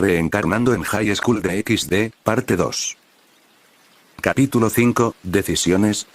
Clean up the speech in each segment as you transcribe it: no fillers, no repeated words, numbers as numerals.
Reencarnando en High School de XD, parte 2. Capítulo 5, Decisiones.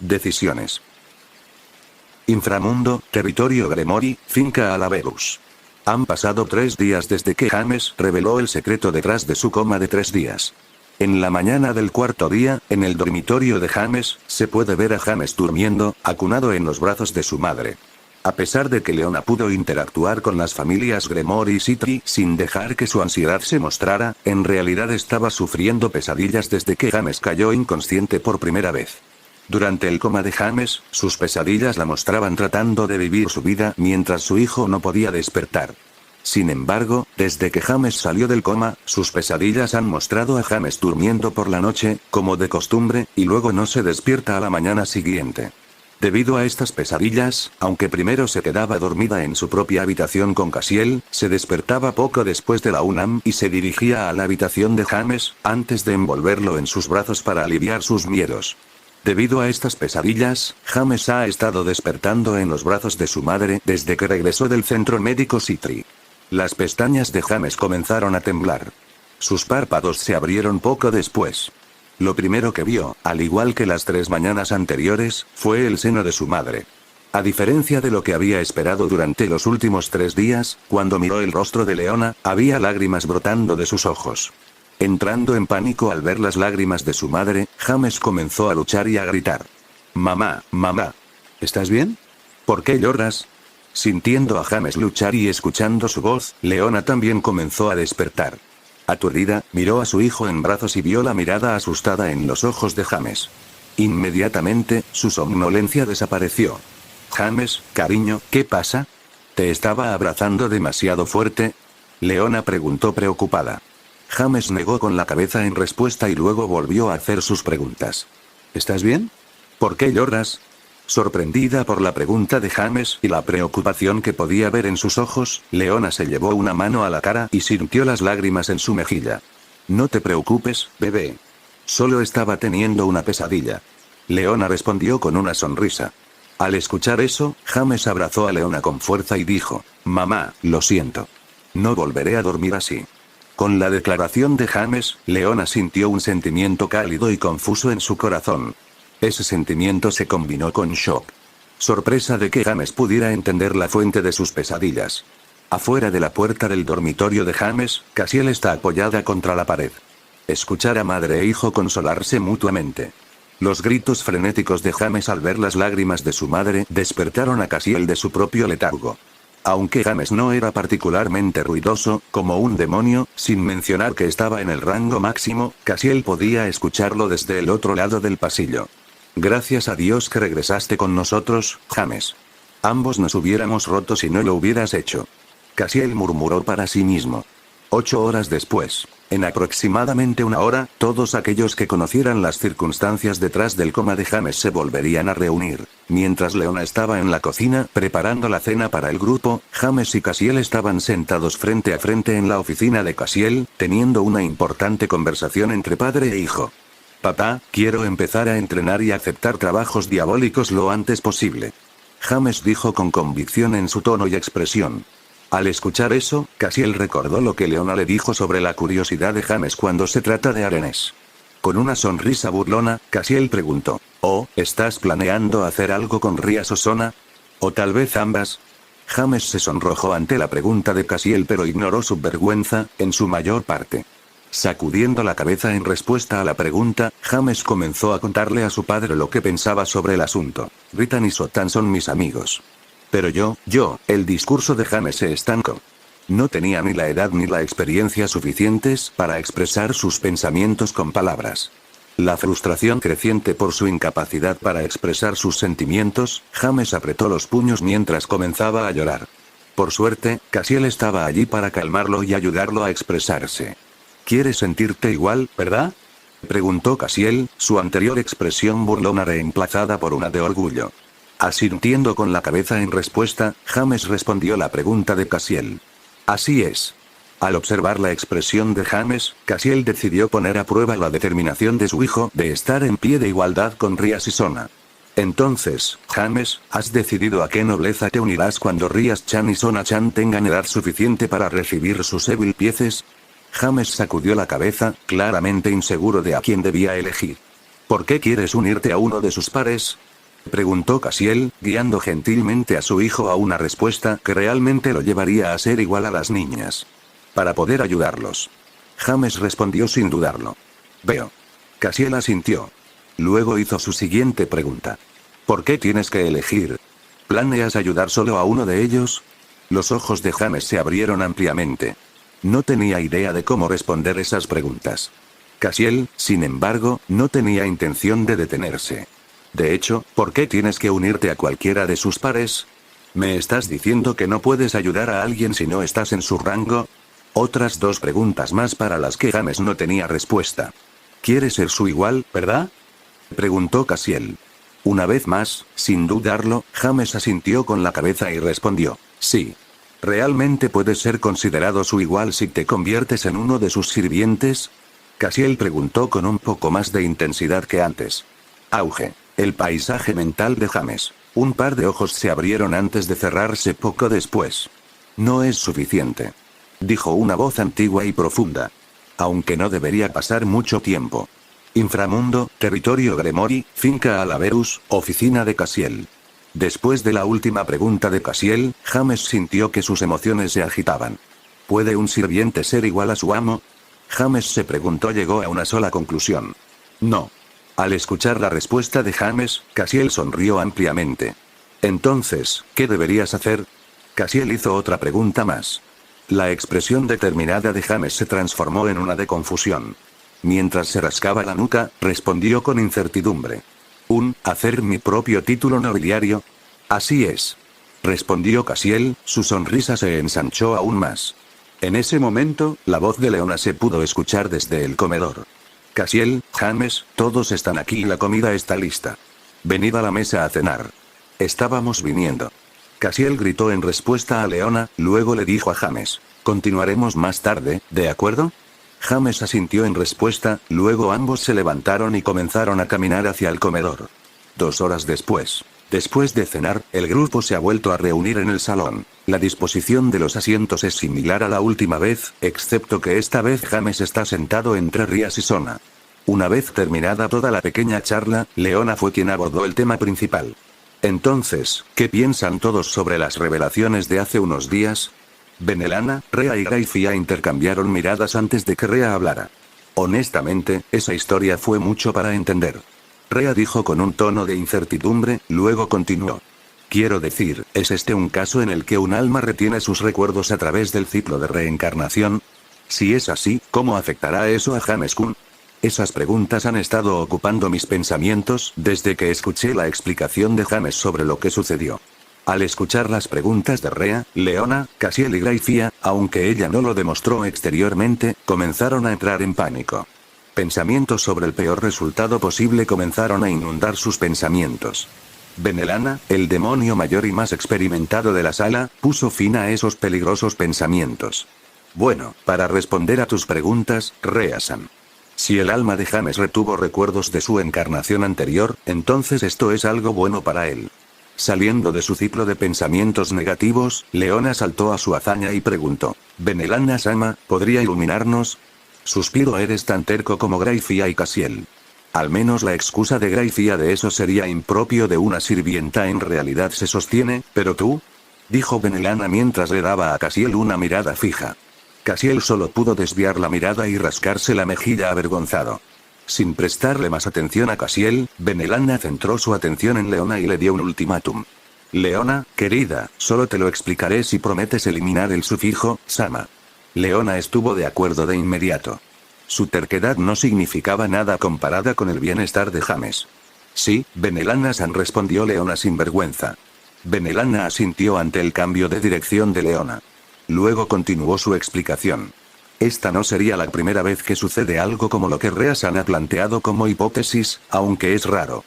Inframundo, territorio Gremory, finca Alaverus. Han pasado 3 días desde que James reveló el secreto detrás de su coma de 3 días. En la mañana del 4.º día, en el dormitorio de James, se puede ver a James durmiendo, acunado en los brazos de su madre. A pesar de que Leona pudo interactuar con las familias Gremory y Citri sin dejar que su ansiedad se mostrara, en realidad estaba sufriendo pesadillas desde que James cayó inconsciente por primera vez. Durante el coma de James, sus pesadillas la mostraban tratando de vivir su vida mientras su hijo no podía despertar. Sin embargo, desde que James salió del coma, sus pesadillas han mostrado a James durmiendo por la noche, como de costumbre, y luego no se despierta a la mañana siguiente. Debido a estas pesadillas, aunque primero se quedaba dormida en su propia habitación con Cassiel, se despertaba poco después de la 1 y se dirigía a la habitación de James, antes de envolverlo en sus brazos para aliviar sus miedos. Debido a estas pesadillas, James ha estado despertando en los brazos de su madre desde que regresó del centro médico Citri. Las pestañas de James comenzaron a temblar. Sus párpados se abrieron poco después. Lo primero que vio, al igual que las 3 mañanas anteriores, fue el seno de su madre. A diferencia de lo que había esperado durante los últimos 3 días, cuando miró el rostro de Leona, había lágrimas brotando de sus ojos. Entrando en pánico al ver las lágrimas de su madre, James comenzó a luchar y a gritar. «Mamá, mamá. ¿Estás bien? ¿Por qué lloras?» Sintiendo a James luchar y escuchando su voz, Leona también comenzó a despertar. Aturdida, miró a su hijo en brazos y vio la mirada asustada en los ojos de James. Inmediatamente, su somnolencia desapareció. «James, cariño, ¿qué pasa? ¿Te estaba abrazando demasiado fuerte?» Leona preguntó preocupada. James negó con la cabeza en respuesta y luego volvió a hacer sus preguntas. «¿Estás bien? ¿Por qué lloras?» Sorprendida por la pregunta de James y la preocupación que podía ver en sus ojos, Leona se llevó una mano a la cara y sintió las lágrimas en su mejilla. «No te preocupes, bebé. Solo estaba teniendo una pesadilla». Leona respondió con una sonrisa. Al escuchar eso, James abrazó a Leona con fuerza y dijo, «Mamá, lo siento. No volveré a dormir así». Con la declaración de James, Leona sintió un sentimiento cálido y confuso en su corazón. Ese sentimiento se combinó con shock. Sorpresa de que James pudiera entender la fuente de sus pesadillas. Afuera de la puerta del dormitorio de James, Cassiel está apoyada contra la pared. Escuchar a madre e hijo consolarse mutuamente. Los gritos frenéticos de James al ver las lágrimas de su madre despertaron a Cassiel de su propio letargo. Aunque James no era particularmente ruidoso, como un demonio, sin mencionar que estaba en el rango máximo, Cassiel podía escucharlo desde el otro lado del pasillo. «Gracias a Dios que regresaste con nosotros, James. Ambos nos hubiéramos roto si no lo hubieras hecho». Cassiel murmuró para sí mismo. 8 horas después, en aproximadamente 1 hora, todos aquellos que conocieran las circunstancias detrás del coma de James se volverían a reunir. Mientras Leona estaba en la cocina preparando la cena para el grupo, James y Cassiel estaban sentados frente a frente en la oficina de Cassiel, teniendo una importante conversación entre padre e hijo. «Papá, quiero empezar a entrenar y aceptar trabajos diabólicos lo antes posible», James dijo con convicción en su tono y expresión. Al escuchar eso, Cassiel recordó lo que Leona le dijo sobre la curiosidad de James cuando se trata de arenes. Con una sonrisa burlona, Cassiel preguntó, «Oh, ¿estás planeando hacer algo con Rías o Sona? ¿O tal vez ambas?» James se sonrojó ante la pregunta de Cassiel pero ignoró su vergüenza, en su mayor parte. Sacudiendo la cabeza en respuesta a la pregunta, James comenzó a contarle a su padre lo que pensaba sobre el asunto. «Ritan y Sotan son mis amigos. Pero el discurso de James se estancó. No tenía ni la edad ni la experiencia suficientes para expresar sus pensamientos con palabras. La frustración creciente por su incapacidad para expresar sus sentimientos, James apretó los puños mientras comenzaba a llorar. Por suerte, Cassiel estaba allí para calmarlo y ayudarlo a expresarse. «¿Quieres sentirte igual, verdad?», preguntó Cassiel, su anterior expresión burlona reemplazada por una de orgullo. Asintiendo con la cabeza en respuesta, James respondió la pregunta de Cassiel. «Así es». Al observar la expresión de James, Cassiel decidió poner a prueba la determinación de su hijo de estar en pie de igualdad con Rías y Sona. Entonces, James, ¿has decidido a qué nobleza te unirás cuando Rías-chan y Sona-chan tengan edad suficiente para recibir sus Evil Pieces? James sacudió la cabeza, claramente inseguro de a quién debía elegir. ¿Por qué quieres unirte a uno de sus pares? Preguntó Cassiel, guiando gentilmente a su hijo a una respuesta que realmente lo llevaría a ser igual a las niñas. Para poder ayudarlos. James respondió sin dudarlo. Veo. Cassiel asintió. Luego hizo su siguiente pregunta. ¿Por qué tienes que elegir? ¿Planeas ayudar solo a uno de ellos? Los ojos de James se abrieron ampliamente. No tenía idea de cómo responder esas preguntas. Cassiel, sin embargo, no tenía intención de detenerse. De hecho, ¿por qué tienes que unirte a cualquiera de sus pares? ¿Me estás diciendo que no puedes ayudar a alguien si no estás en su rango? Otras dos preguntas más para las que James no tenía respuesta. ¿Quieres ser su igual, verdad? Preguntó Cassiel. Una vez más, sin dudarlo, James asintió con la cabeza y respondió, sí. ¿Realmente puedes ser considerado su igual si te conviertes en uno de sus sirvientes? Cassiel preguntó con un poco más de intensidad que antes. Auge. El paisaje mental de James. Un par de ojos se abrieron antes de cerrarse poco después. No es suficiente. Dijo una voz antigua y profunda. Aunque no debería pasar mucho tiempo. Inframundo, territorio Gremori, finca Alaverus, oficina de Cassiel. Después de la última pregunta de Cassiel, James sintió que sus emociones se agitaban. ¿Puede un sirviente ser igual a su amo? James se preguntó. Llegó a una sola conclusión. No. Al escuchar la respuesta de James, Cassiel sonrió ampliamente. Entonces, ¿qué deberías hacer? Cassiel hizo otra pregunta más. La expresión determinada de James se transformó en una de confusión. Mientras se rascaba la nuca, respondió con incertidumbre. Hacer mi propio título nobiliario. Así es. Respondió Cassiel, su sonrisa se ensanchó aún más. En ese momento, la voz de Leona se pudo escuchar desde el comedor. Cassiel, James, todos están aquí y la comida está lista. Venid a la mesa a cenar. Estábamos viniendo. Cassiel gritó en respuesta a Leona, luego le dijo a James. Continuaremos más tarde, ¿de acuerdo? James asintió en respuesta, luego ambos se levantaron y comenzaron a caminar hacia el comedor. 2 horas después. Después de cenar, el grupo se ha vuelto a reunir en el salón. La disposición de los asientos es similar a la última vez, excepto que esta vez James está sentado entre Rías y Sona. Una vez terminada toda la pequeña charla, Leona fue quien abordó el tema principal. Entonces, ¿qué piensan todos sobre las revelaciones de hace unos días? Benelana, Rhea y Graifia intercambiaron miradas antes de que Rhea hablara. Honestamente, esa historia fue mucho para entender. Rhea dijo con un tono de incertidumbre, luego continuó. Quiero decir, ¿es este un caso en el que un alma retiene sus recuerdos a través del ciclo de reencarnación? Si es así, ¿cómo afectará eso a James-kun? Esas preguntas han estado ocupando mis pensamientos desde que escuché la explicación de James sobre lo que sucedió. Al escuchar las preguntas de Rhea, Leona, Cassiel y Graifia, aunque ella no lo demostró exteriormente, comenzaron a entrar en pánico. Pensamientos sobre el peor resultado posible comenzaron a inundar sus pensamientos. Benelana, el demonio mayor y más experimentado de la sala, puso fin a esos peligrosos pensamientos. Bueno, para responder a tus preguntas, Rhea-san. Si el alma de James retuvo recuerdos de su encarnación anterior, entonces esto es algo bueno para él. Saliendo de su ciclo de pensamientos negativos, Leona saltó a su hazaña y preguntó. Benelana-sama, ¿podría iluminarnos? Suspiro. Eres tan terco como Graifia y Cassiel. Al menos la excusa de Graifia de eso sería impropio de una sirvienta en realidad se sostiene, pero tú, dijo Benelana mientras le daba a Cassiel una mirada fija. Cassiel solo pudo desviar la mirada y rascarse la mejilla avergonzado. Sin prestarle más atención a Cassiel, Benelana centró su atención en Leona y le dio un ultimátum. Leona, querida, solo te lo explicaré si prometes eliminar el sufijo, sama. Leona estuvo de acuerdo de inmediato. Su terquedad no significaba nada comparada con el bienestar de James. Sí, Benelana-san, respondió Leona sin vergüenza. Benelana asintió ante el cambio de dirección de Leona. Luego continuó su explicación. Esta no sería la primera vez que sucede algo como lo que Rhea-san ha planteado como hipótesis, aunque es raro.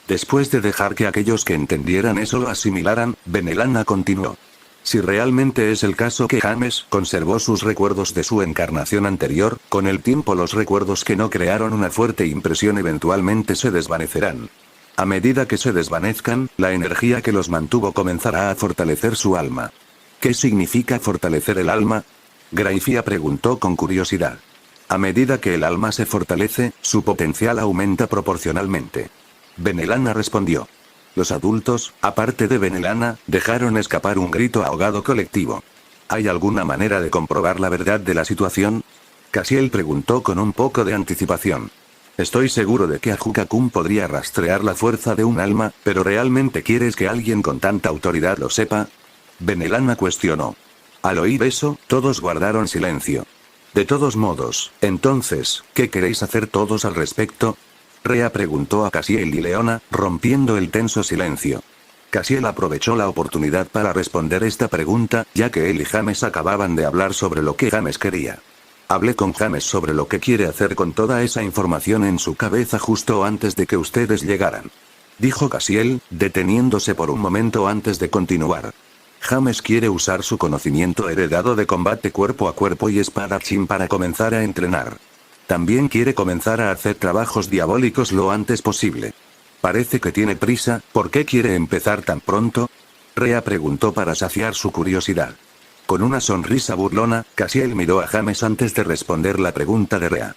Después de dejar que aquellos que entendieran eso lo asimilaran, Benelana continuó. Si realmente es el caso que James conservó sus recuerdos de su encarnación anterior, con el tiempo los recuerdos que no crearon una fuerte impresión eventualmente se desvanecerán. A medida que se desvanezcan, la energía que los mantuvo comenzará a fortalecer su alma. ¿Qué significa fortalecer el alma? Graifia preguntó con curiosidad. A medida que el alma se fortalece, su potencial aumenta proporcionalmente. Benelana respondió. Los adultos, aparte de Benelana, dejaron escapar un grito ahogado colectivo. ¿Hay alguna manera de comprobar la verdad de la situación? Cassiel preguntó con un poco de anticipación. Estoy seguro de que Ajuka-kun podría rastrear la fuerza de un alma, pero ¿realmente quieres que alguien con tanta autoridad lo sepa? Benelana cuestionó. Al oír eso, todos guardaron silencio. De todos modos, entonces, ¿qué queréis hacer todos al respecto? Rea preguntó a Cassiel y Leona, rompiendo el tenso silencio. Cassiel aprovechó la oportunidad para responder esta pregunta, ya que él y James acababan de hablar sobre lo que James quería. Hablé con James sobre lo que quiere hacer con toda esa información en su cabeza justo antes de que ustedes llegaran. Dijo Cassiel, deteniéndose por un momento antes de continuar. James quiere usar su conocimiento heredado de combate cuerpo a cuerpo y espadachín para comenzar a entrenar. También quiere comenzar a hacer trabajos diabólicos lo antes posible. Parece que tiene prisa, ¿por qué quiere empezar tan pronto? Rea preguntó para saciar su curiosidad. Con una sonrisa burlona, Cassiel miró a James antes de responder la pregunta de Rea.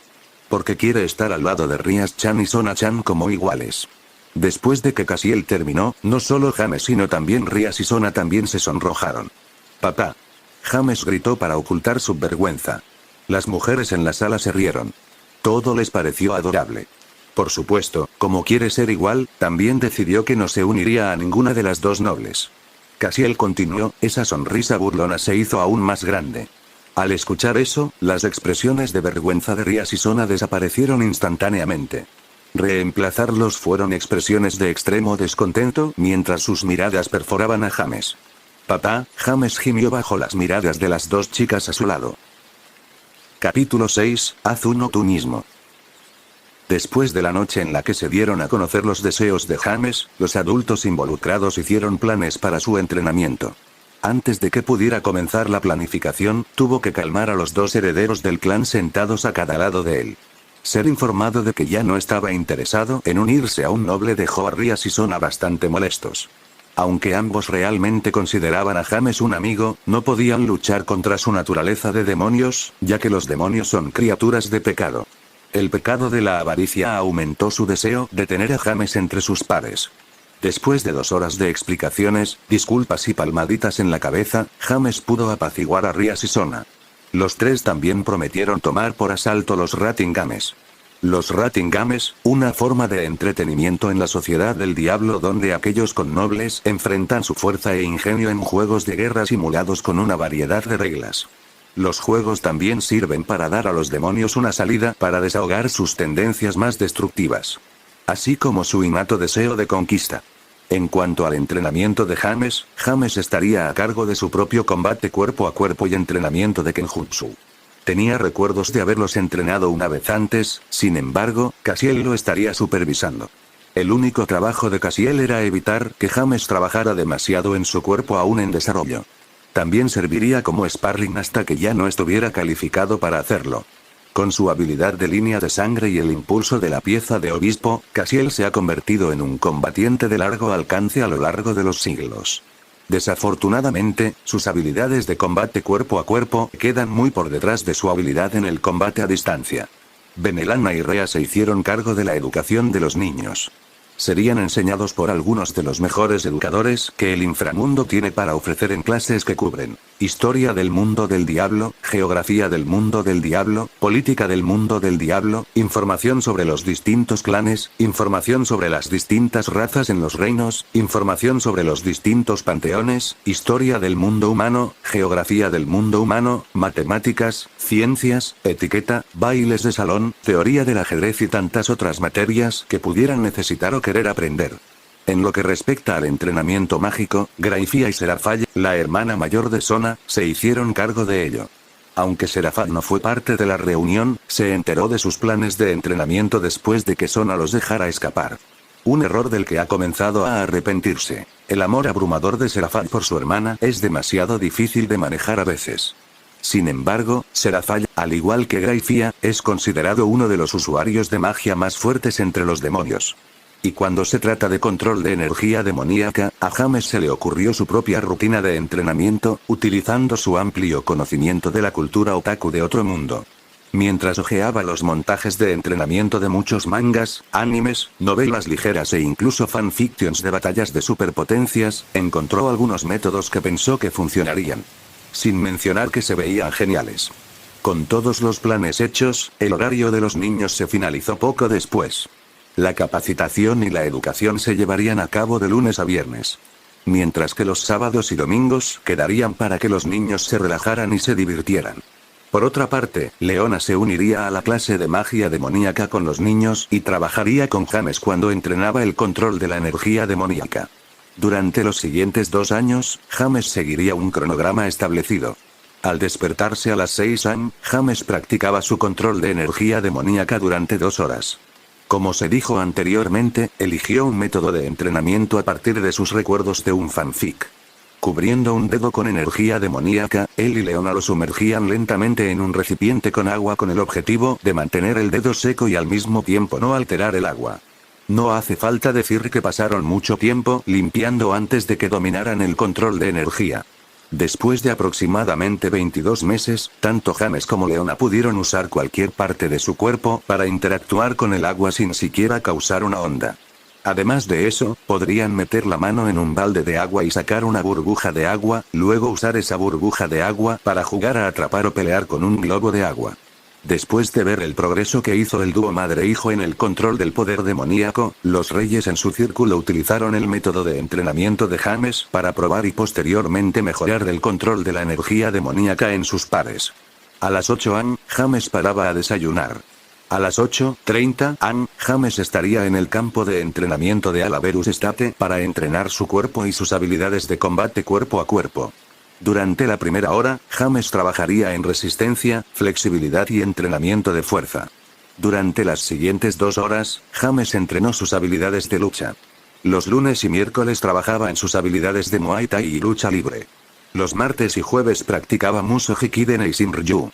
Porque quiere estar al lado de Rias-chan y Sona-chan como iguales. Después de que Cassiel terminó, no solo James sino también Rias y Sona también se sonrojaron. «Papá». James gritó para ocultar su vergüenza. Las mujeres en la sala se rieron. Todo les pareció adorable. Por supuesto, como quiere ser igual, también decidió que no se uniría a ninguna de las dos nobles. Cassiel continuó, esa sonrisa burlona se hizo aún más grande. Al escuchar eso, las expresiones de vergüenza de Rias y Sona desaparecieron instantáneamente. Reemplazarlos fueron expresiones de extremo descontento, mientras sus miradas perforaban a James. «Papá», James gimió bajo las miradas de las dos chicas a su lado. Capítulo 6, haz uno tú mismo. Después de la noche en la que se dieron a conocer los deseos de James, los adultos involucrados hicieron planes para su entrenamiento. Antes de que pudiera comenzar la planificación, tuvo que calmar a los dos herederos del clan sentados a cada lado de él. Ser informado de que ya no estaba interesado en unirse a un noble dejó a Rias y Sona bastante molestos. Aunque ambos realmente consideraban a James un amigo, no podían luchar contra su naturaleza de demonios, ya que los demonios son criaturas de pecado. El pecado de la avaricia aumentó su deseo de tener a James entre sus pares. Después de 2 horas de explicaciones, disculpas y palmaditas en la cabeza, James pudo apaciguar a Rias y Sona. Los tres también prometieron tomar por asalto los Ratingames. Los Ratingames, una forma de entretenimiento en la sociedad del diablo donde aquellos con nobles enfrentan su fuerza e ingenio en juegos de guerra simulados con una variedad de reglas. Los juegos también sirven para dar a los demonios una salida para desahogar sus tendencias más destructivas. Así como su innato deseo de conquista. En cuanto al entrenamiento de James, James estaría a cargo de su propio combate cuerpo a cuerpo y entrenamiento de Kenjutsu. Tenía recuerdos de haberlos entrenado una vez antes, sin embargo, Cassiel lo estaría supervisando. El único trabajo de Cassiel era evitar que James trabajara demasiado en su cuerpo aún en desarrollo. También serviría como sparring hasta que ya no estuviera calificado para hacerlo. Con su habilidad de línea de sangre y el impulso de la pieza de obispo, Cassiel se ha convertido en un combatiente de largo alcance a lo largo de los siglos. Desafortunadamente, sus habilidades de combate cuerpo a cuerpo quedan muy por detrás de su habilidad en el combate a distancia. Benelana y Rea se hicieron cargo de la educación de los niños. Serían enseñados por algunos de los mejores educadores que el inframundo tiene para ofrecer en clases que cubren historia del mundo del diablo, geografía del mundo del diablo, política del mundo del diablo, información sobre los distintos clanes, información sobre las distintas razas en los reinos, información sobre los distintos panteones, historia del mundo humano, geografía del mundo humano, matemáticas, ciencias, etiqueta, bailes de salón, teoría del ajedrez y tantas otras materias que pudieran necesitar o querer aprender. En lo que respecta al entrenamiento mágico, Graifia y Serafall, la hermana mayor de Sona, se hicieron cargo de ello. Aunque Serafall no fue parte de la reunión, se enteró de sus planes de entrenamiento después de que Sona los dejara escapar. Un error del que ha comenzado a arrepentirse. El amor abrumador de Serafall por su hermana es demasiado difícil de manejar a veces. Sin embargo, Serafall, al igual que Graifia, es considerado uno de los usuarios de magia más fuertes entre los demonios. Y cuando se trata de control de energía demoníaca, a James se le ocurrió su propia rutina de entrenamiento, utilizando su amplio conocimiento de la cultura otaku de otro mundo. Mientras hojeaba los montajes de entrenamiento de muchos mangas, animes, novelas ligeras e incluso fanfictions de batallas de superpotencias, encontró algunos métodos que pensó que funcionarían. Sin mencionar que se veían geniales. Con todos los planes hechos, el horario de los niños se finalizó poco después. La capacitación y la educación se llevarían a cabo de lunes a viernes. Mientras que los sábados y domingos quedarían para que los niños se relajaran y se divirtieran. Por otra parte, Leona se uniría a la clase de magia demoníaca con los niños y trabajaría con James cuando entrenaba el control de la energía demoníaca. Durante los siguientes 2 años, James seguiría un cronograma establecido. Al despertarse a las 6 am, James practicaba su control de energía demoníaca durante 2 horas. Como se dijo anteriormente, eligió un método de entrenamiento a partir de sus recuerdos de un fanfic. Cubriendo un dedo con energía demoníaca, él y Leona lo sumergían lentamente en un recipiente con agua con el objetivo de mantener el dedo seco y al mismo tiempo no alterar el agua. No hace falta decir que pasaron mucho tiempo limpiando antes de que dominaran el control de energía. Después de aproximadamente 22 meses, tanto James como Leona pudieron usar cualquier parte de su cuerpo para interactuar con el agua sin siquiera causar una onda. Además de eso, podrían meter la mano en un balde de agua y sacar una burbuja de agua, luego usar esa burbuja de agua para jugar a atrapar o pelear con un globo de agua. Después de ver el progreso que hizo el dúo madre-hijo en el control del poder demoníaco, los reyes en su círculo utilizaron el método de entrenamiento de James para probar y posteriormente mejorar el control de la energía demoníaca en sus pares. A las 8 am, James paraba a desayunar. A las 8:30 am, James estaría en el campo de entrenamiento de Alaverus State para entrenar su cuerpo y sus habilidades de combate cuerpo a cuerpo. Durante la primera hora, James trabajaría en resistencia, flexibilidad y entrenamiento de fuerza. Durante las siguientes 2 horas, James entrenó sus habilidades de lucha. Los lunes y miércoles trabajaba en sus habilidades de Muay Thai y lucha libre. Los martes y jueves practicaba Muso Hikiden e Isin-Ryu.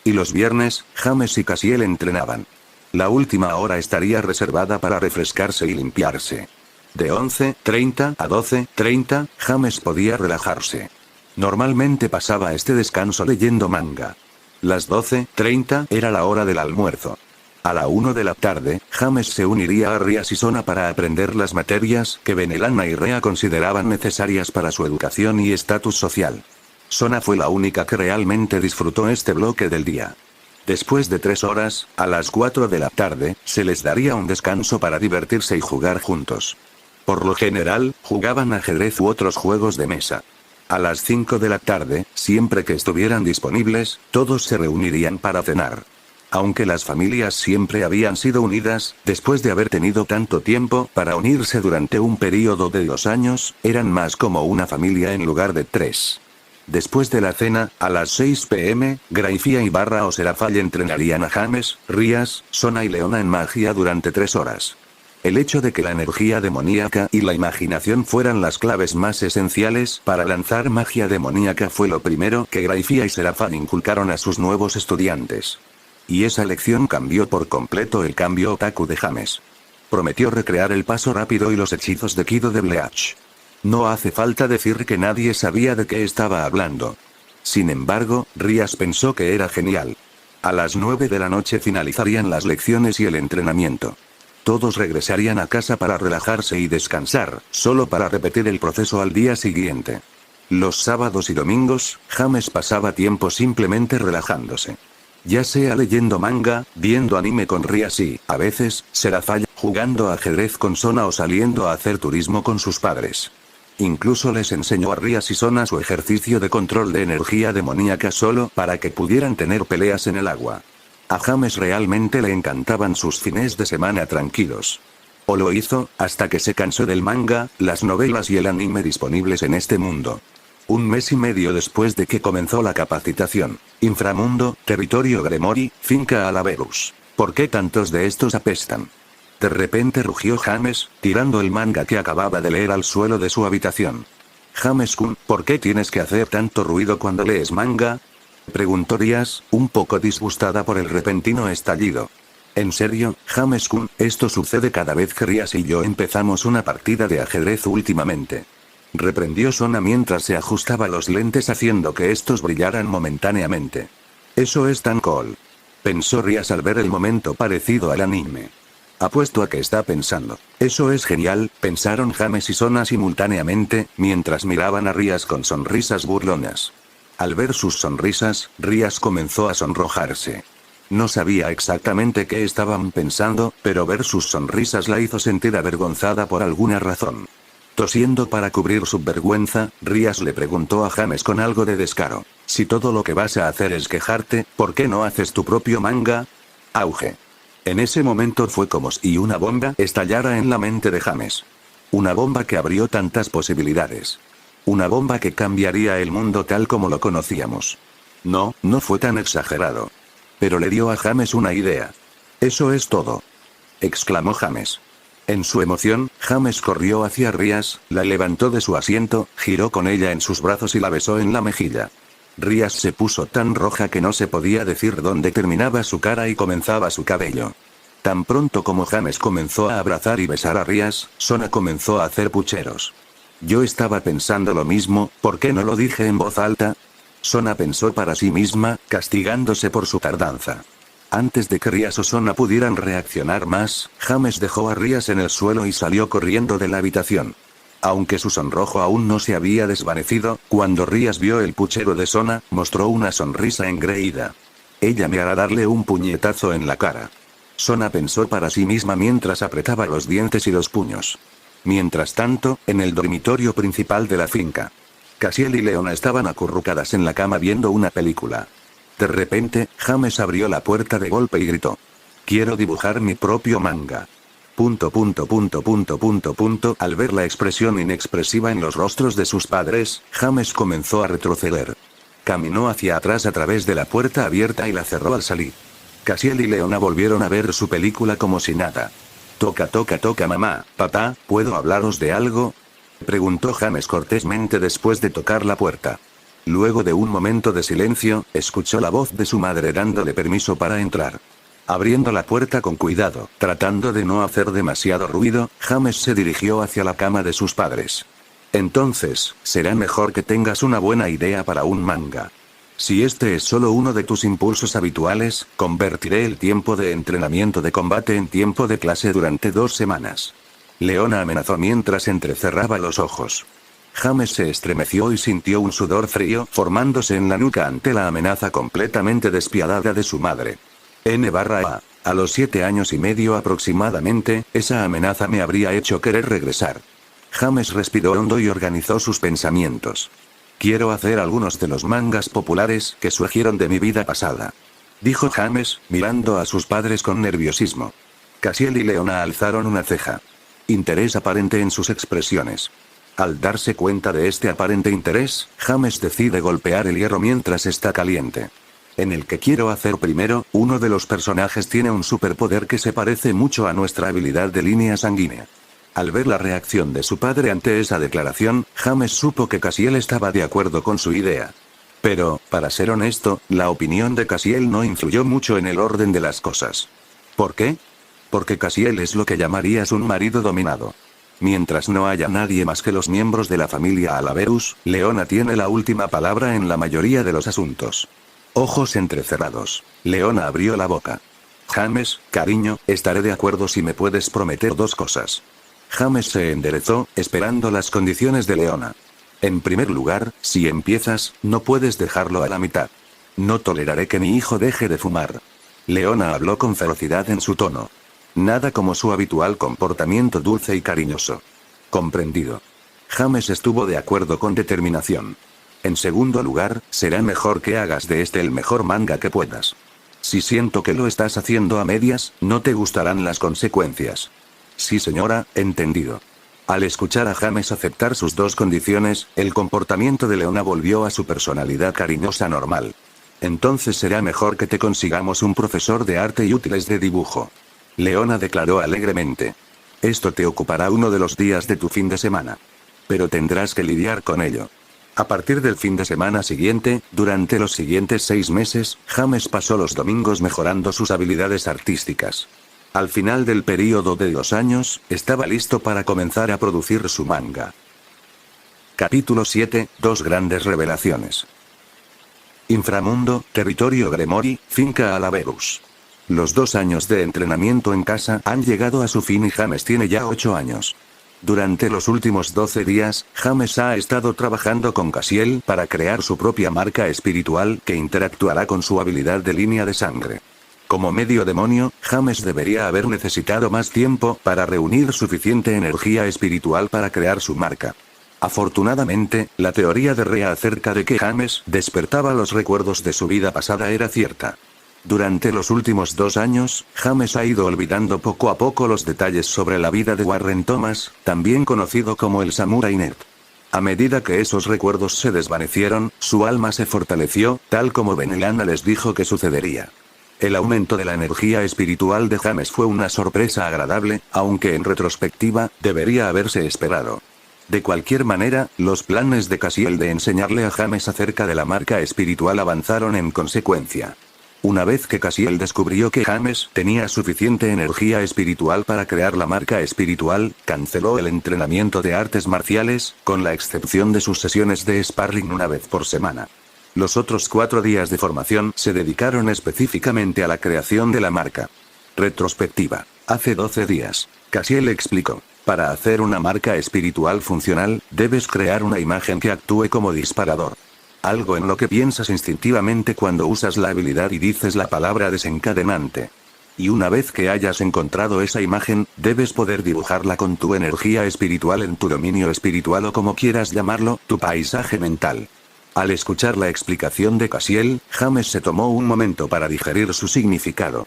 Y los viernes, James y Cassiel entrenaban. La última hora estaría reservada para refrescarse y limpiarse. De 11:30 a 12:30, James podía relajarse. Normalmente pasaba este descanso leyendo manga. Las 12:30 era la hora del almuerzo. A la 1 de la tarde, James se uniría a Ria Sisona para aprender las materias que Benelana y Rea consideraban necesarias para su educación y estatus social. Sona fue la única que realmente disfrutó este bloque del día. Después de 3 horas, a las 4 de la tarde, se les daría un descanso para divertirse y jugar juntos. Por lo general, jugaban ajedrez u otros juegos de mesa. A las 5 de la tarde, siempre que estuvieran disponibles, todos se reunirían para cenar. Aunque las familias siempre habían sido unidas, después de haber tenido tanto tiempo para unirse durante un periodo de 2 años, eran más como una familia en lugar de 3. Después de la cena, a las 6 p.m., Graifia y Barra o Serafall entrenarían a James, Rías, Sona y Leona en magia durante 3 horas. El hecho de que la energía demoníaca y la imaginación fueran las claves más esenciales para lanzar magia demoníaca fue lo primero que Graifia y Serafall inculcaron a sus nuevos estudiantes. Y esa lección cambió por completo el cambio otaku de James. Prometió recrear el paso rápido y los hechizos de Kido de Bleach. No hace falta decir que nadie sabía de qué estaba hablando. Sin embargo, Rías pensó que era genial. A las 9 de la noche finalizarían las lecciones y el entrenamiento. Todos regresarían a casa para relajarse y descansar, solo para repetir el proceso al día siguiente. Los sábados y domingos, James pasaba tiempo simplemente relajándose. Ya sea leyendo manga, viendo anime con Rías y, a veces, Serafall, jugando ajedrez con Sona o saliendo a hacer turismo con sus padres. Incluso les enseñó a Rías y Sona su ejercicio de control de energía demoníaca solo para que pudieran tener peleas en el agua. A James realmente le encantaban sus fines de semana tranquilos. O lo hizo, hasta que se cansó del manga, las novelas y el anime disponibles en este mundo. Un mes y medio después de que comenzó la capacitación. Inframundo, territorio Gremory, finca Alaverus. ¿Por qué tantos de estos apestan? De repente rugió James, tirando el manga que acababa de leer al suelo de su habitación. James-kun, ¿por qué tienes que hacer tanto ruido cuando lees manga? Preguntó Rías, un poco disgustada por el repentino estallido. En serio, James-kun, esto sucede cada vez que Rias y yo empezamos una partida de ajedrez últimamente. Reprendió Sona mientras se ajustaba los lentes haciendo que estos brillaran momentáneamente. Eso es tan cool. Pensó Rias al ver el momento parecido al anime. Apuesto a que está pensando. Eso es genial, pensaron James y Sona simultáneamente, mientras miraban a Rias con sonrisas burlonas. Al ver sus sonrisas, Rias comenzó a sonrojarse. No sabía exactamente qué estaban pensando, pero ver sus sonrisas la hizo sentir avergonzada por alguna razón. Tosiendo para cubrir su vergüenza, Rias le preguntó a James con algo de descaro. Si todo lo que vas a hacer es quejarte, ¿por qué no haces tu propio manga? Auge. En ese momento fue como si una bomba estallara en la mente de James. Una bomba que abrió tantas posibilidades. Una bomba que cambiaría el mundo tal como lo conocíamos. No, no fue tan exagerado. Pero le dio a James una idea. Eso es todo. Exclamó James. En su emoción, James corrió hacia Rias, la levantó de su asiento, giró con ella en sus brazos y la besó en la mejilla. Rias se puso tan roja que no se podía decir dónde terminaba su cara y comenzaba su cabello. Tan pronto como James comenzó a abrazar y besar a Rias, Sona comenzó a hacer pucheros. Yo estaba pensando lo mismo, ¿por qué no lo dije en voz alta? Sona pensó para sí misma, castigándose por su tardanza. Antes de que Rias o Sona pudieran reaccionar más, James dejó a Rias en el suelo y salió corriendo de la habitación. Aunque su sonrojo aún no se había desvanecido, cuando Rias vio el puchero de Sona, mostró una sonrisa engreída. Ella me hará darle un puñetazo en la cara. Sona pensó para sí misma mientras apretaba los dientes y los puños. Mientras tanto, en el dormitorio principal de la finca. Cassiel y Leona estaban acurrucadas en la cama viendo una película. De repente, James abrió la puerta de golpe y gritó. Quiero dibujar mi propio manga. Al ver la expresión inexpresiva en los rostros de sus padres, James comenzó a retroceder. Caminó hacia atrás a través de la puerta abierta y la cerró al salir. Cassiel y Leona volvieron a ver su película como si nada. Toca mamá, papá, ¿puedo hablaros de algo? Preguntó James cortésmente después de tocar la puerta. Luego de un momento de silencio, escuchó la voz de su madre dándole permiso para entrar. Abriendo la puerta con cuidado, tratando de no hacer demasiado ruido, James se dirigió hacia la cama de sus padres. Entonces, será mejor que tengas una buena idea para un manga. Si este es solo uno de tus impulsos habituales, convertiré el tiempo de entrenamiento de combate en tiempo de clase durante 2 semanas. Leona amenazó mientras entrecerraba los ojos. James se estremeció y sintió un sudor frío formándose en la nuca ante la amenaza completamente despiadada de su madre. A los 7 años y medio aproximadamente, esa amenaza me habría hecho querer regresar. James respiró hondo y organizó sus pensamientos. Quiero hacer algunos de los mangas populares que surgieron de mi vida pasada. Dijo James, mirando a sus padres con nerviosismo. Cassiel y Leona alzaron una ceja. Interés aparente en sus expresiones. Al darse cuenta de este aparente interés, James decide golpear el hierro mientras está caliente. En el que quiero hacer primero, uno de los personajes tiene un superpoder que se parece mucho a nuestra habilidad de línea sanguínea. Al ver la reacción de su padre ante esa declaración, James supo que Cassiel estaba de acuerdo con su idea. Pero, para ser honesto, la opinión de Cassiel no influyó mucho en el orden de las cosas. ¿Por qué? Porque Cassiel es lo que llamarías un marido dominado. Mientras no haya nadie más que los miembros de la familia Alaverus, Leona tiene la última palabra en la mayoría de los asuntos. Ojos entrecerrados. Leona abrió la boca. James, cariño, estaré de acuerdo si me puedes prometer 2 cosas. James se enderezó, esperando las condiciones de Leona. En primer lugar, si empiezas, no puedes dejarlo a la mitad. No toleraré que mi hijo deje de fumar. Leona habló con ferocidad en su tono. Nada como su habitual comportamiento dulce y cariñoso. Comprendido. James estuvo de acuerdo con determinación. En segundo lugar, será mejor que hagas de este el mejor manga que puedas. Si siento que lo estás haciendo a medias, no te gustarán las consecuencias. Sí señora, entendido. Al escuchar a James aceptar sus 2 condiciones, el comportamiento de Leona volvió a su personalidad cariñosa normal. Entonces será mejor que te consigamos un profesor de arte y útiles de dibujo. Leona declaró alegremente. Esto te ocupará uno de los días de tu fin de semana. Pero tendrás que lidiar con ello. A partir del fin de semana siguiente, durante los siguientes 6 meses, James pasó los domingos mejorando sus habilidades artísticas. Al final del período de 2 años, estaba listo para comenzar a producir su manga. Capítulo 7, dos grandes revelaciones. Inframundo, territorio Gremory, finca Alaverus. Los 2 años de entrenamiento en casa han llegado a su fin y James tiene ya 8 años. Durante los últimos 12 días, James ha estado trabajando con Cassiel para crear su propia marca espiritual que interactuará con su habilidad de línea de sangre. Como medio demonio, James debería haber necesitado más tiempo para reunir suficiente energía espiritual para crear su marca. Afortunadamente, la teoría de Rhea acerca de que James despertaba los recuerdos de su vida pasada era cierta. Durante los últimos 2 años, James ha ido olvidando poco a poco los detalles sobre la vida de Warren Thomas, también conocido como el Samurai Nerd. A medida que esos recuerdos se desvanecieron, su alma se fortaleció, tal como Benelana les dijo que sucedería. El aumento de la energía espiritual de James fue una sorpresa agradable, aunque en retrospectiva, debería haberse esperado. De cualquier manera, los planes de Cassiel de enseñarle a James acerca de la marca espiritual avanzaron en consecuencia. Una vez que Cassiel descubrió que James tenía suficiente energía espiritual para crear la marca espiritual, canceló el entrenamiento de artes marciales, con la excepción de sus sesiones de sparring una vez por semana. Los otros 4 días de formación se dedicaron específicamente a la creación de la marca. Retrospectiva. Hace 12 días. Cassiel explicó. Para hacer una marca espiritual funcional, debes crear una imagen que actúe como disparador. Algo en lo que piensas instintivamente cuando usas la habilidad y dices la palabra desencadenante. Y una vez que hayas encontrado esa imagen, debes poder dibujarla con tu energía espiritual en tu dominio espiritual o como quieras llamarlo, tu paisaje mental. Al escuchar la explicación de Cassiel, James se tomó un momento para digerir su significado.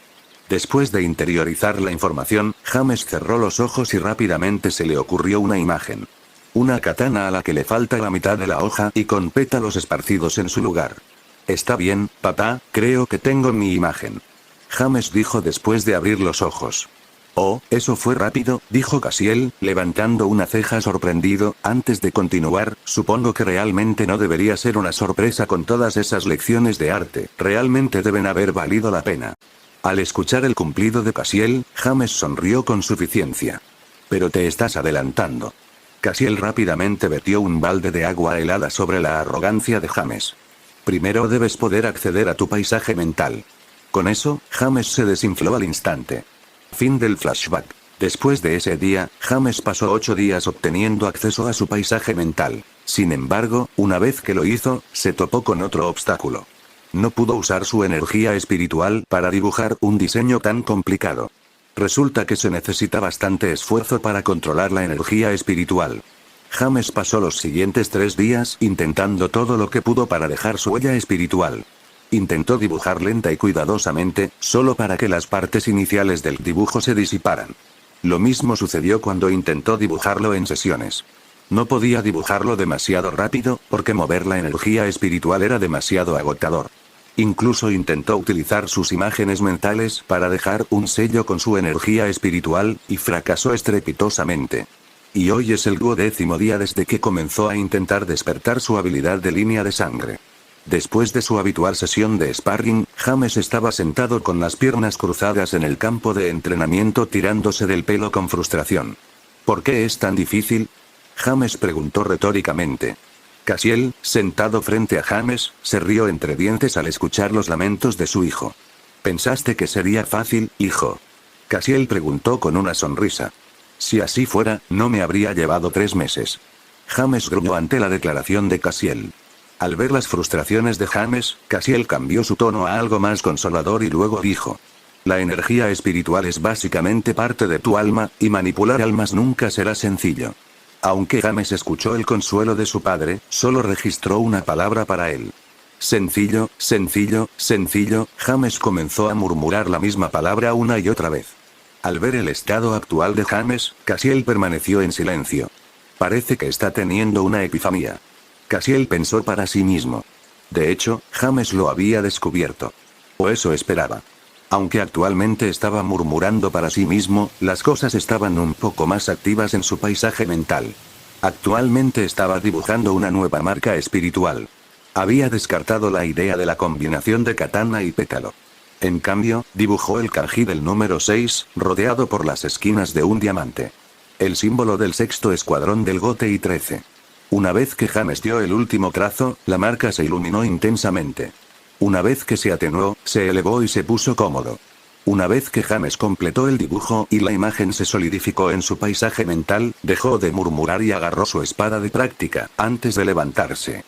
Después de interiorizar la información, James cerró los ojos y rápidamente se le ocurrió una imagen. Una katana a la que le falta la mitad de la hoja y con pétalos esparcidos en su lugar. Está bien, papá, creo que tengo mi imagen. James dijo después de abrir los ojos. Oh, eso fue rápido, dijo Cassiel, levantando una ceja sorprendido. Antes de continuar, supongo que realmente no debería ser una sorpresa con todas esas lecciones de arte, realmente deben haber valido la pena. Al escuchar el cumplido de Cassiel, James sonrió con suficiencia. Pero te estás adelantando. Cassiel rápidamente vertió un balde de agua helada sobre la arrogancia de James. Primero debes poder acceder a tu paisaje mental. Con eso, James se desinfló al instante. Fin del flashback. Después de ese día, James pasó 8 días obteniendo acceso a su paisaje mental. Sin embargo, una vez que lo hizo, se topó con otro obstáculo. No pudo usar su energía espiritual para dibujar un diseño tan complicado. Resulta que se necesita bastante esfuerzo para controlar la energía espiritual. James pasó los siguientes 3 días intentando todo lo que pudo para dejar su huella espiritual. Intentó dibujar lenta y cuidadosamente, solo para que las partes iniciales del dibujo se disiparan. Lo mismo sucedió cuando intentó dibujarlo en sesiones. No podía dibujarlo demasiado rápido, porque mover la energía espiritual era demasiado agotador. Incluso intentó utilizar sus imágenes mentales para dejar un sello con su energía espiritual, y fracasó estrepitosamente. Y hoy es el 10º día desde que comenzó a intentar despertar su habilidad de línea de sangre. Después de su habitual sesión de sparring, James estaba sentado con las piernas cruzadas en el campo de entrenamiento tirándose del pelo con frustración. ¿Por qué es tan difícil? James preguntó retóricamente. Cassiel, sentado frente a James, se rió entre dientes al escuchar los lamentos de su hijo. ¿Pensaste que sería fácil, hijo? Cassiel preguntó con una sonrisa. Si así fuera, no me habría llevado 3 meses. James gruñó ante la declaración de Cassiel. Al ver las frustraciones de James, Cassiel cambió su tono a algo más consolador y luego dijo. La energía espiritual es básicamente parte de tu alma, y manipular almas nunca será sencillo. Aunque James escuchó el consuelo de su padre, solo registró una palabra para él. Sencillo, sencillo, sencillo. James comenzó a murmurar la misma palabra una y otra vez. Al ver el estado actual de James, Cassiel permaneció en silencio. Parece que está teniendo una epifanía. Cassiel pensó para sí mismo. De hecho, James lo había descubierto. O eso esperaba. Aunque actualmente estaba murmurando para sí mismo, las cosas estaban un poco más activas en su paisaje mental. Actualmente estaba dibujando una nueva marca espiritual. Había descartado la idea de la combinación de katana y pétalo. En cambio, dibujó el kanji del número 6, rodeado por las esquinas de un diamante. El símbolo del sexto escuadrón del Gotei 13. Una vez que James dio el último trazo, la marca se iluminó intensamente. Una vez que se atenuó, se elevó y se puso cómodo. Una vez que James completó el dibujo y la imagen se solidificó en su paisaje mental, dejó de murmurar y agarró su espada de práctica, antes de levantarse.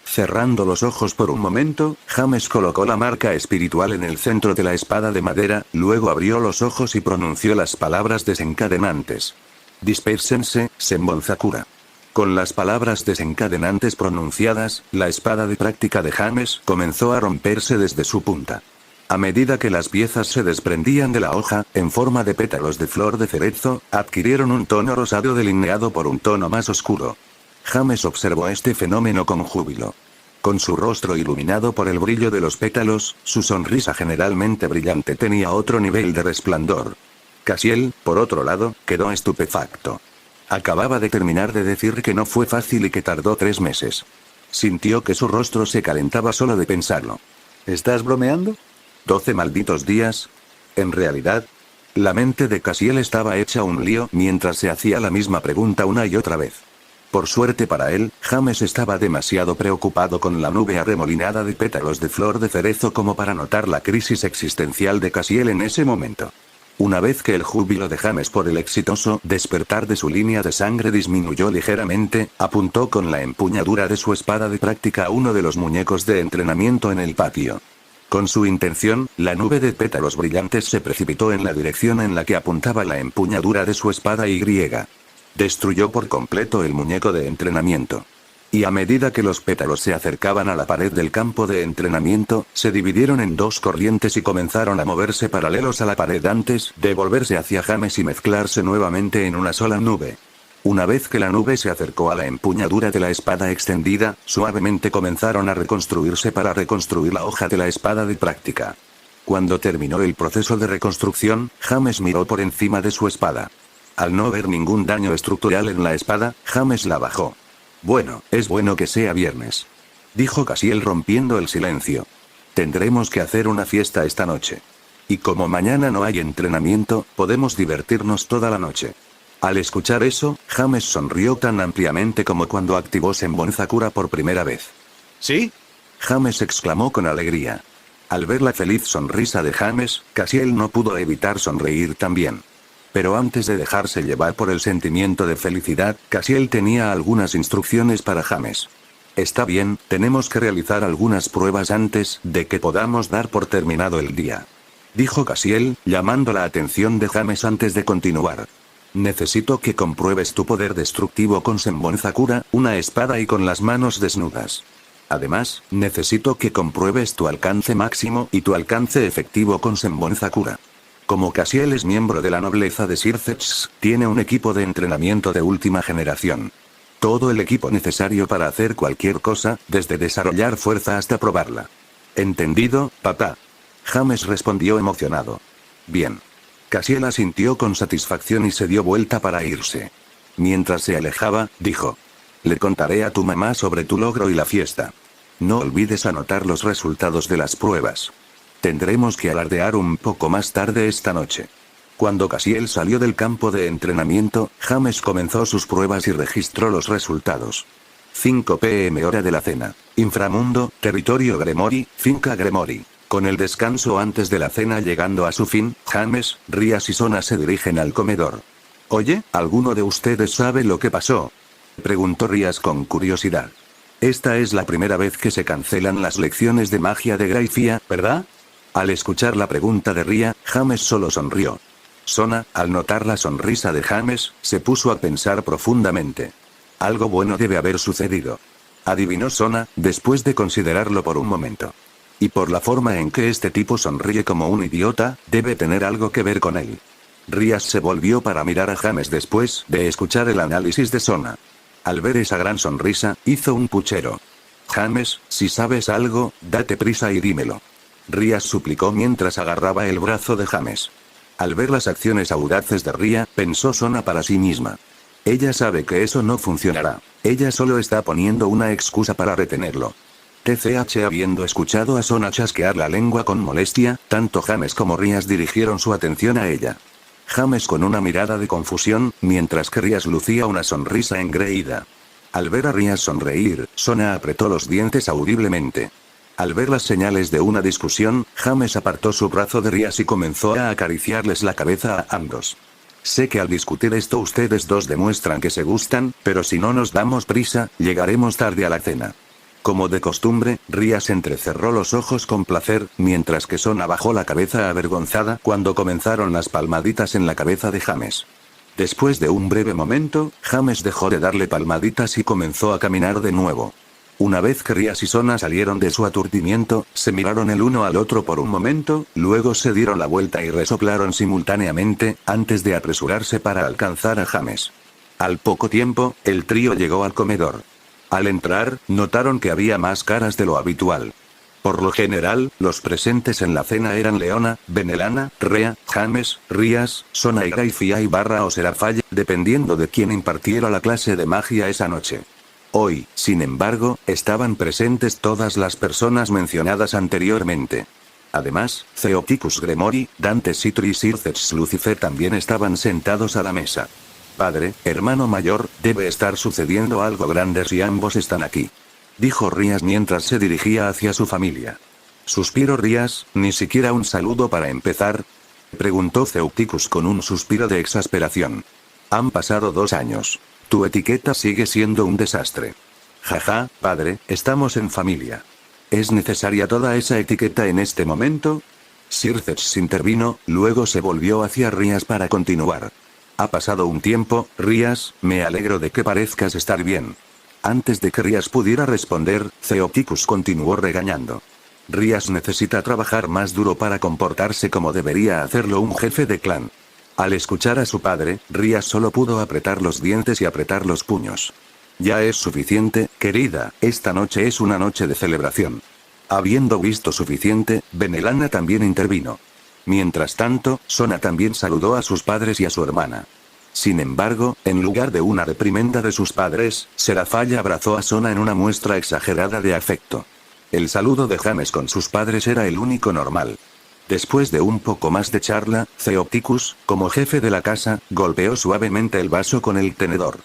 Cerrando los ojos por un momento, James colocó la marca espiritual en el centro de la espada de madera, luego abrió los ojos y pronunció las palabras desencadenantes. Dispérsense, Senbonzakura. Con las palabras desencadenantes pronunciadas, la espada de práctica de James comenzó a romperse desde su punta. A medida que las piezas se desprendían de la hoja, en forma de pétalos de flor de cerezo, adquirieron un tono rosado delineado por un tono más oscuro. James observó este fenómeno con júbilo. Con su rostro iluminado por el brillo de los pétalos, su sonrisa generalmente brillante tenía otro nivel de resplandor. Cassiel, por otro lado, quedó estupefacto. Acababa de terminar de decir que no fue fácil y que tardó 3 meses. Sintió que su rostro se calentaba solo de pensarlo. ¿Estás bromeando? 12 malditos días. En realidad, la mente de Cassiel estaba hecha un lío mientras se hacía la misma pregunta una y otra vez. Por suerte para él, James estaba demasiado preocupado con la nube arremolinada de pétalos de flor de cerezo como para notar la crisis existencial de Cassiel en ese momento. Una vez que el júbilo de James por el exitoso despertar de su línea de sangre disminuyó ligeramente, apuntó con la empuñadura de su espada de práctica a uno de los muñecos de entrenamiento en el patio. Con su intención, la nube de pétalos brillantes se precipitó en la dirección en la que apuntaba la empuñadura de su espada y destruyó por completo el muñeco de entrenamiento. Y a medida que los pétalos se acercaban a la pared del campo de entrenamiento, se dividieron en 2 corrientes y comenzaron a moverse paralelos a la pared antes de volverse hacia James y mezclarse nuevamente en una sola nube. Una vez que la nube se acercó a la empuñadura de la espada extendida, suavemente comenzaron a reconstruirse para reconstruir la hoja de la espada de práctica. Cuando terminó el proceso de reconstrucción, James miró por encima de su espada. Al no ver ningún daño estructural en la espada, James la bajó. Bueno, es bueno que sea viernes, dijo Cassiel rompiendo el silencio. Tendremos que hacer una fiesta esta noche. Y como mañana no hay entrenamiento, podemos divertirnos toda la noche. Al escuchar eso, James sonrió tan ampliamente como cuando activó Senbonzakura por primera vez. ¿Sí? James exclamó con alegría. Al ver la feliz sonrisa de James, Cassiel no pudo evitar sonreír también. Pero antes de dejarse llevar por el sentimiento de felicidad, Cassiel tenía algunas instrucciones para James. Está bien, tenemos que realizar algunas pruebas antes de que podamos dar por terminado el día, dijo Cassiel, llamando la atención de James antes de continuar. Necesito que compruebes tu poder destructivo con Senbonzakura, una espada y con las manos desnudas. Además, necesito que compruebes tu alcance máximo y tu alcance efectivo con Senbonzakura. Como Cassiel es miembro de la nobleza de Sircex, tiene un equipo de entrenamiento de última generación. Todo el equipo necesario para hacer cualquier cosa, desde desarrollar fuerza hasta probarla. ¿Entendido, papá? James respondió emocionado. Bien. Cassiel asintió con satisfacción y se dio vuelta para irse. Mientras se alejaba, dijo. Le contaré a tu mamá sobre tu logro y la fiesta. No olvides anotar los resultados de las pruebas. Tendremos que alardear un poco más tarde esta noche. Cuando Cassiel salió del campo de entrenamiento, James comenzó sus pruebas y registró los resultados. 5 p.m. hora de la cena. Inframundo, territorio Gremory, finca Gremory. Con el descanso antes de la cena llegando a su fin, James, Rías y Sona se dirigen al comedor. Oye, ¿alguno de ustedes sabe lo que pasó?, preguntó Rías con curiosidad. Esta es la primera vez que se cancelan las lecciones de magia de Grayfia, ¿verdad? Al escuchar la pregunta de Ría, James solo sonrió. Sona, al notar la sonrisa de James, se puso a pensar profundamente. Algo bueno debe haber sucedido. Adivinó Sona, después de considerarlo por un momento. Y por la forma en que este tipo sonríe como un idiota, debe tener algo que ver con él. Rías se volvió para mirar a James después de escuchar el análisis de Sona. Al ver esa gran sonrisa, hizo un puchero. James, si sabes algo, date prisa y dímelo. Rías suplicó mientras agarraba el brazo de James. Al ver las acciones audaces de Ría, pensó Sona para sí misma. Ella sabe que eso no funcionará. Ella solo está poniendo una excusa para retenerlo. TCH habiendo escuchado a Sona chasquear la lengua con molestia, tanto James como Rias dirigieron su atención a ella. James con una mirada de confusión, mientras que Rias lucía una sonrisa engreída. Al ver a Rias sonreír, Sona apretó los dientes audiblemente. Al ver las señales de una discusión, James apartó su brazo de Rias y comenzó a acariciarles la cabeza a ambos. Sé que al discutir esto ustedes dos demuestran que se gustan, pero si no nos damos prisa, llegaremos tarde a la cena. Como de costumbre, Rias entrecerró los ojos con placer, mientras que Sona bajó la cabeza avergonzada cuando comenzaron las palmaditas en la cabeza de James. Después de un breve momento, James dejó de darle palmaditas y comenzó a caminar de nuevo. Una vez que Rias y Sona salieron de su aturdimiento, se miraron el uno al otro por un momento, luego se dieron la vuelta y resoplaron simultáneamente, antes de apresurarse para alcanzar a James. Al poco tiempo, el trío llegó al comedor. Al entrar, notaron que había más caras de lo habitual. Por lo general, los presentes en la cena eran Leona, Benelana, Rea, James, Rias, Sona y Grayfia y / o Serafall, dependiendo de quién impartiera la clase de magia esa noche. Hoy, sin embargo, estaban presentes todas las personas mencionadas anteriormente. Además, Theoticus Gremori, Dante Citri y Circex Lucifer también estaban sentados a la mesa. Padre, hermano mayor, debe estar sucediendo algo grande si ambos están aquí. Dijo Rias mientras se dirigía hacia su familia. Suspiró Rias, ni siquiera un saludo para empezar. Preguntó Theoticus con un suspiro de exasperación. Han pasado 2 años. Tu etiqueta sigue siendo un desastre. Jaja, padre, estamos en familia. ¿Es necesaria toda esa etiqueta en este momento? Circex intervino, luego se volvió hacia Rias para continuar. Ha pasado un tiempo, Rias, me alegro de que parezcas estar bien. Antes de que Rias pudiera responder, Theoticus continuó regañando. Rias necesita trabajar más duro para comportarse como debería hacerlo un jefe de clan. Al escuchar a su padre, Rias solo pudo apretar los dientes y apretar los puños. Ya es suficiente, querida, esta noche es una noche de celebración. Habiendo visto suficiente, Benelana también intervino. Mientras tanto, Sona también saludó a sus padres y a su hermana. Sin embargo, en lugar de una reprimenda de sus padres, Serafall abrazó a Sona en una muestra exagerada de afecto. El saludo de James con sus padres era el único normal. Después de un poco más de charla, Theoticus, como jefe de la casa, golpeó suavemente el vaso con el tenedor.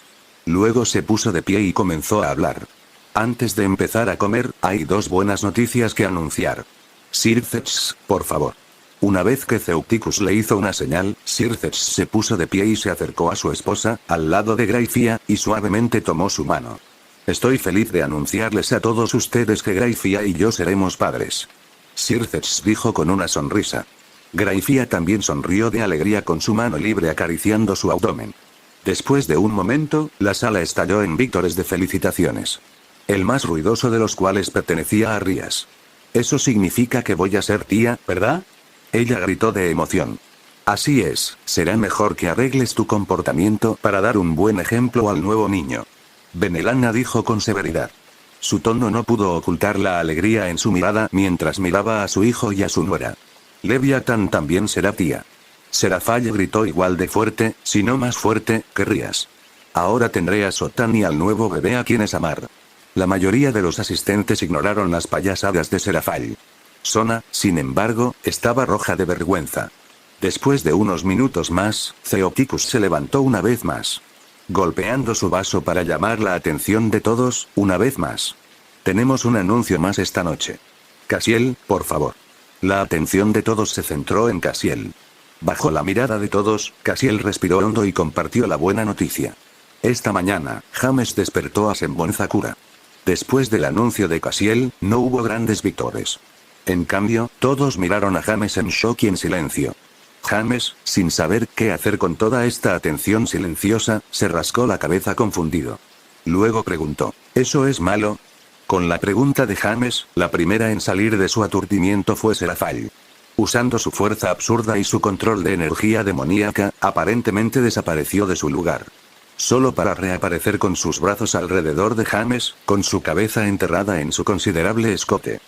Luego se puso de pie y comenzó a hablar. Antes de empezar a comer, hay 2 buenas noticias que anunciar. Circex, por favor. Una vez que Theoticus le hizo una señal, Circex se puso de pie y se acercó a su esposa, al lado de Grayfia, y suavemente tomó su mano. Estoy feliz de anunciarles a todos ustedes que Grayfia y yo seremos padres. Circex dijo con una sonrisa. Grayfia también sonrió de alegría con su mano libre acariciando su abdomen. Después de un momento, la sala estalló en vítores de felicitaciones. El más ruidoso de los cuales pertenecía a Rias. Eso significa que voy a ser tía, ¿verdad? Ella gritó de emoción. Así es, será mejor que arregles tu comportamiento para dar un buen ejemplo al nuevo niño. Benelana dijo con severidad. Su tono no pudo ocultar la alegría en su mirada mientras miraba a su hijo y a su nuera. Leviathan también será tía. Serafall gritó igual de fuerte, si no más fuerte, que Rias. Ahora tendré a Sotan y al nuevo bebé a quienes amar. La mayoría de los asistentes ignoraron las payasadas de Serafall. Sona, sin embargo, estaba roja de vergüenza. Después de unos minutos más, Theoticus se levantó una vez más. Golpeando su vaso para llamar la atención de todos, una vez más. Tenemos un anuncio más esta noche. Cassiel, por favor. La atención de todos se centró en Cassiel. Bajo la mirada de todos, Cassiel respiró hondo y compartió la buena noticia. Esta mañana, James despertó a Senbonzakura. Después del anuncio de Cassiel, no hubo grandes victores. En cambio, todos miraron a James en shock y en silencio. James, sin saber qué hacer con toda esta atención silenciosa, se rascó la cabeza confundido. Luego preguntó, ¿eso es malo? Con la pregunta de James, la primera en salir de su aturdimiento fue Serafall. Usando su fuerza absurda y su control de energía demoníaca, aparentemente desapareció de su lugar. Solo para reaparecer con sus brazos alrededor de James, con su cabeza enterrada en su considerable escote.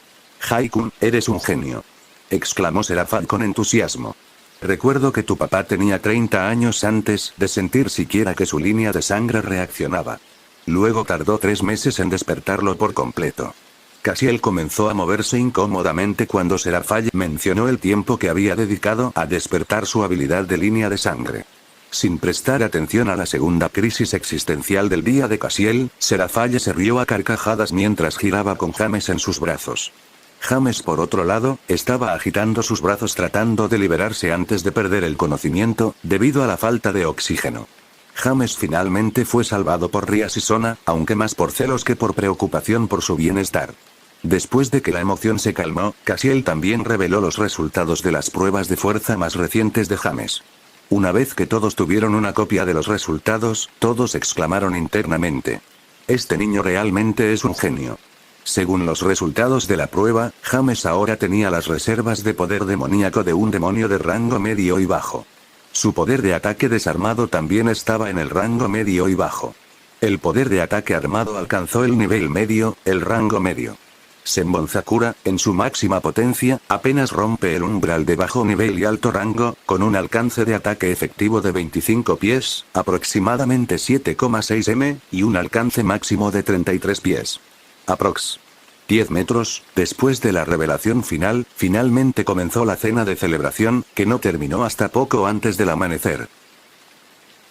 Haikun, eres un genio. Exclamó Serafall con entusiasmo. Recuerdo que tu papá tenía 30 años antes de sentir siquiera que su línea de sangre reaccionaba. Luego tardó 3 meses en despertarlo por completo. Cassiel comenzó a moverse incómodamente cuando Serafall mencionó el tiempo que había dedicado a despertar su habilidad de línea de sangre. Sin prestar atención a la segunda crisis existencial del día de Cassiel, Serafall se rió a carcajadas mientras giraba con James en sus brazos. James, por otro lado, estaba agitando sus brazos tratando de liberarse antes de perder el conocimiento, debido a la falta de oxígeno. James finalmente fue salvado por Rias y Sona, aunque más por celos que por preocupación por su bienestar. Después de que la emoción se calmó, Cassiel también reveló los resultados de las pruebas de fuerza más recientes de James. Una vez que todos tuvieron una copia de los resultados, todos exclamaron internamente: «Este niño realmente es un genio». Según los resultados de la prueba, James ahora tenía las reservas de poder demoníaco de un demonio de rango medio y bajo. Su poder de ataque desarmado también estaba en el rango medio y bajo. El poder de ataque armado alcanzó el nivel medio, el rango medio. Senbon Sakura, en su máxima potencia, apenas rompe el umbral de bajo nivel y alto rango, con un alcance de ataque efectivo de 25 pies, aproximadamente 7,6 m, y un alcance máximo de 33 pies. Aprox. 10 metros, después de la revelación final, finalmente comenzó la cena de celebración, que no terminó hasta poco antes del amanecer.